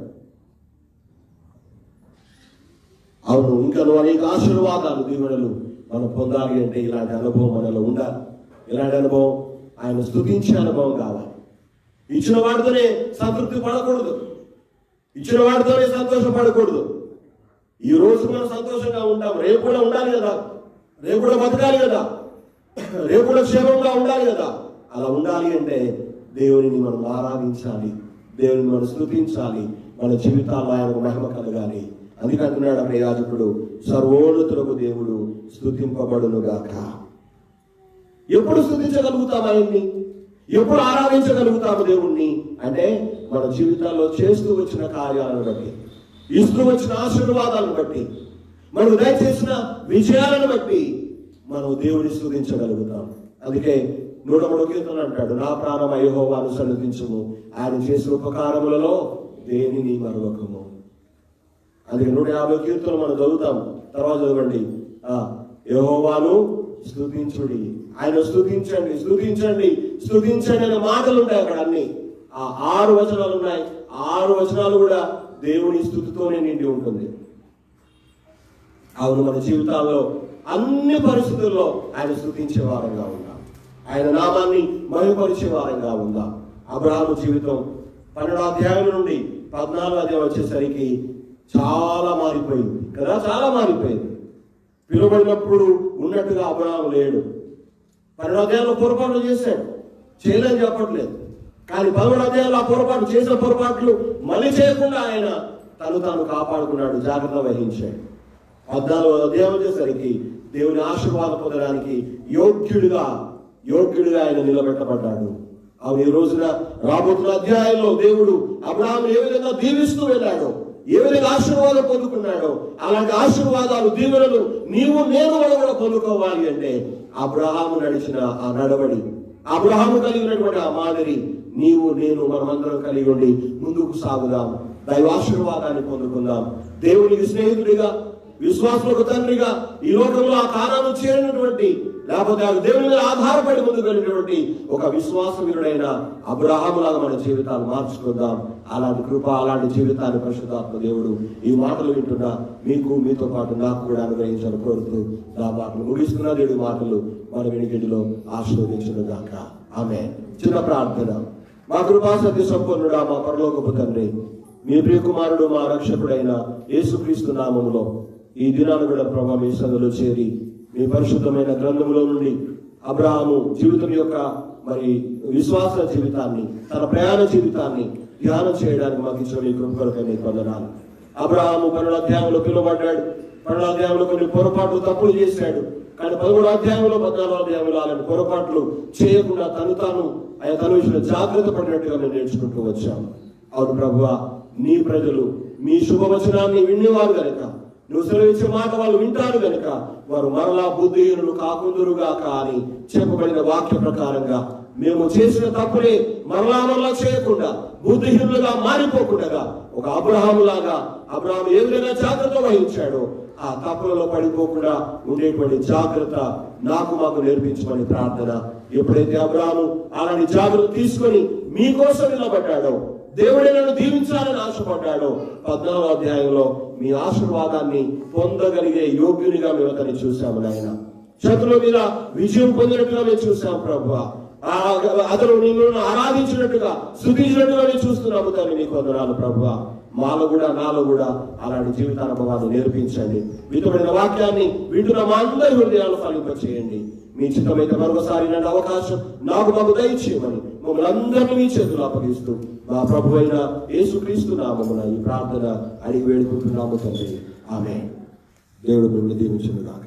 అవును, ఇంకా అనేక ఆశీర్వాదాలు, దీవెనలు మనం పొందాలి అంటే ఇలాంటి అనుభవం మనలో ఉండాలి. ఇలాంటి అనుభవం, ఆయన స్తుతించే అనుభవం కావాలి. ఇచ్చిన వాడితోనే సంతృప్తి పడకూడదు, ఇచ్చిన వాడితోనే సంతోషపడకూడదు. ఈ రోజు మనం సంతోషంగా ఉంటాం, రేపు కూడా ఉండాలి కదా, రేపు కూడా బతకాలి కదా, రేపు కూడా క్షేమంగా ఉండాలి కదా. అలా ఉండాలి అంటే దేవునిని మనం ఆరాధించాలి, దేవుని మనం స్తుతించాలి, మన జీవితాల్లో ఆయనకు మహిమ కలగాలి. అందుకంటున్నాడు అక్కడ యాజకుడు, సర్వోన్నతులకు దేవుడు స్తుతింపబడును గాక. ఎప్పుడు స్తుతించగలుగుతాం ఆయన్ని? ఎప్పుడు ఆరాధించగలుగుతాము దేవుణ్ణి అంటే, మన జీవితాల్లో చేస్తూ వచ్చిన కార్యాలను బట్టి, ఇస్తూ వచ్చిన ఆశీర్వాదాలను బట్టి, మనకు దయచేసిన విజయాలను బట్టి మనం దేవుని స్తుతించగలుగుతాం. అందుకే 103వ కీర్తన అంటాడు, నా ప్రాణమా యెహోవాను సన్నిధించుము, ఆయన చేసిన ఉపకారములలో దేనిని మరొకము. అందుకే 150వ కీర్తన మనం చదువుతాం. తర్వాత చదవండి, యెహోవాను స్తుతించుడి, ఆయన స్తుతించండి అనే మాటలు ఉంటాయి అక్కడ. అన్ని 6 వచనాలు ఉన్నాయి. 6 వచనాలు కూడా దేవుని స్తుతితోనే నిండి ఉంటుంది. అవును, మన జీవితాల్లో అన్ని పరిస్థితుల్లో ఆయన స్తుతించే వారంగా ఉందాం, ఆయన నామాన్ని మహిమపరిచే వారంగా ఉందాం. అబ్రహాము జీవితం 12వ అధ్యాయం నుండి 14వ అధ్యాయం వచ్చేసరికి చాలా మారిపోయింది కదా, చాలా మారిపోయింది. పిలువబడినప్పుడు ఉన్నట్టుగా అబ్రహాము లేడు. 12వ అధ్యాయంలో పొరపాట్లు చేశాడు, చేయలేని చెప్పట్లేదు, కానీ 11వ అధ్యాయంలో ఆ పొరపాటు చేసిన పొరపాట్లు మళ్ళీ చేయకుండా ఆయన తాను కాపాడుకున్నాడు, జాగ్రత్త వహించాడు. 14వ అధ్యాయం వచ్చేసరికి దేవుని ఆశీర్వాదం పొందడానికి యోగ్యుడిగా ఆయన నిలబెట్టబడ్డాడు. అవును, ఈ రోజున రాబోతున్న అధ్యాయంలో దేవుడు అబ్రహామును ఏ విధంగా దీవిస్తూ వెళ్ళాడో, ఏ విధంగా ఆశీర్వాదం పొందుకున్నాడో, అలాంటి ఆశీర్వాదాలు, దీవెనలు నీవు నేను కూడా పొందుకోవాలి అంటే అబ్రహాము నడిచిన ఆ నడవడి, అబ్రహాము కలిగినటువంటి ఆ మాదిరి నీవు నేను మనమందరం కలిగి ఉండి ముందుకు సాగుదాం, దైవాశీర్వాదాన్ని పొందుకుందాం. దేవునికి స్నేహితుడిగా, విశ్వాసులకు తండ్రిగా, ఈ లోకంలో ఆ కారణం చేరినటువంటి లేకపోతే ఆ దేవుని మీద ఆధారపడి ముందుకు వెళ్ళినటువంటి ఒక విశ్వాసవీరుడైన అబ్రహాములాగా మన జీవితాలు మార్చుకుందాం. అలాంటి కృప, అలాంటి జీవితాన్ని పరిశుద్ధాత్మ దేవుడు ఈ మాటలు వింటున్నా మీకు, మీతో పాటు నాకు కూడా అనుగ్రహించాలని కోరుతూ నా మాటలు ముగిస్తున్నా. దేవుడి మాటలు మన వెనుకటిలో ఆశీర్వదించును గాక. ఆమేన్. చిన్న ప్రార్థన. మా కృపా సత్య సంపన్నుడా, మా పరలోకపు తండ్రి, మీ ప్రియ కుమారుడు మా రక్షకుడైన యేసుక్రీస్తు నామములో ఈ దినాన్ని కూడా ప్రభావ మీ సన్నిధిలో చేరి మీ పరిశుద్ధమైన గ్రంథంలో నుండి అబ్రహాము జీవితం యొక్క మరి విశ్వాస జీవితాన్ని, తన ప్రయాణ జీవితాన్ని ధ్యానం చేయడానికి మాకు ఇచ్చిన మీ కృప కొరకై నీకు వందనాలు. అబ్రహాము 12వ అధ్యాయంలో పిలువబడ్డాడు. 12వ అధ్యాయంలో కొన్ని పొరపాట్లు, తప్పులు చేశాడు. కానీ 13వ అధ్యాయంలో, 14వ అధ్యాయంలో అలాంటి పొరపాట్లు చేయకుండా తన విషయంలో జాగ్రత్త పడినట్టుగా మేము నేర్చుకుంటూ వచ్చాము. అవును ప్రభువా, నీ ప్రజలు మీ శుభవచనాన్ని వినేవారు గనుక, నువ్వు సెలవిచ్చే మాట వాళ్ళు వింటారు గనుక వారు మరలా బుద్ధిహీనులు కాకుందురుగాక అని చెప్పబడిన వాక్య ప్రకారంగా మేము చేసిన తప్పులే మరలా చేయకుండా, బుద్ధిహీనులుగా మారిపోకుండా ఒక అబ్రహాములాగా, అబ్రహాము ఏ విధంగా జాగ్రత్త వహించాడో ఆ తప్పులలో పడిపోకుండా ఉండేటువంటి జాగ్రత్త మాకు నేర్పించమని ప్రార్థన. ఎప్పుడైతే అబ్రహాము అలాంటి జాగ్రత్త తీసుకొని మీకోసం నిలబడ్డాడో, దేవుడే నన్ను దీవించాలని ఆశపడ్డాడో, 14వ అధ్యాయంలో మీ ఆశీర్వాదాన్ని పొందగలిగే యోగ్యునిగా మేము అతన్ని చూసాము నాయన. శత్రువుల మీద విజయం పొందినట్టుగా మేము చూసాము ప్రభువా. అతను నిన్ను ఆరాధించినట్టుగా, స్తుతించినట్టుగా మేము చూస్తున్నాము తండ్రి. నీకు వందనాలు ప్రభువా. నాలో కూడా అలాంటి జీవితానుభవాన్ని నేర్పించండి. విధమైన వాక్యాన్ని వింటున్న మా అందరి హృదయాలు ఫలింపచేయండి. మీ చిత్తమైతే మరొకసారి నన్ను అవకాశం మాకు దయచేయమని మమ్మల్ని అందరినీ మీ చేతులు అప్పగిస్తూ మా ప్రభు అయిన యేసుక్రీస్తు నామమున ఈ ప్రార్థన అడిగి వేడుకుంటున్నాము తండ్రి. ఆమేన్. దేవుడు మిమ్మల్ని దీవించును గాక.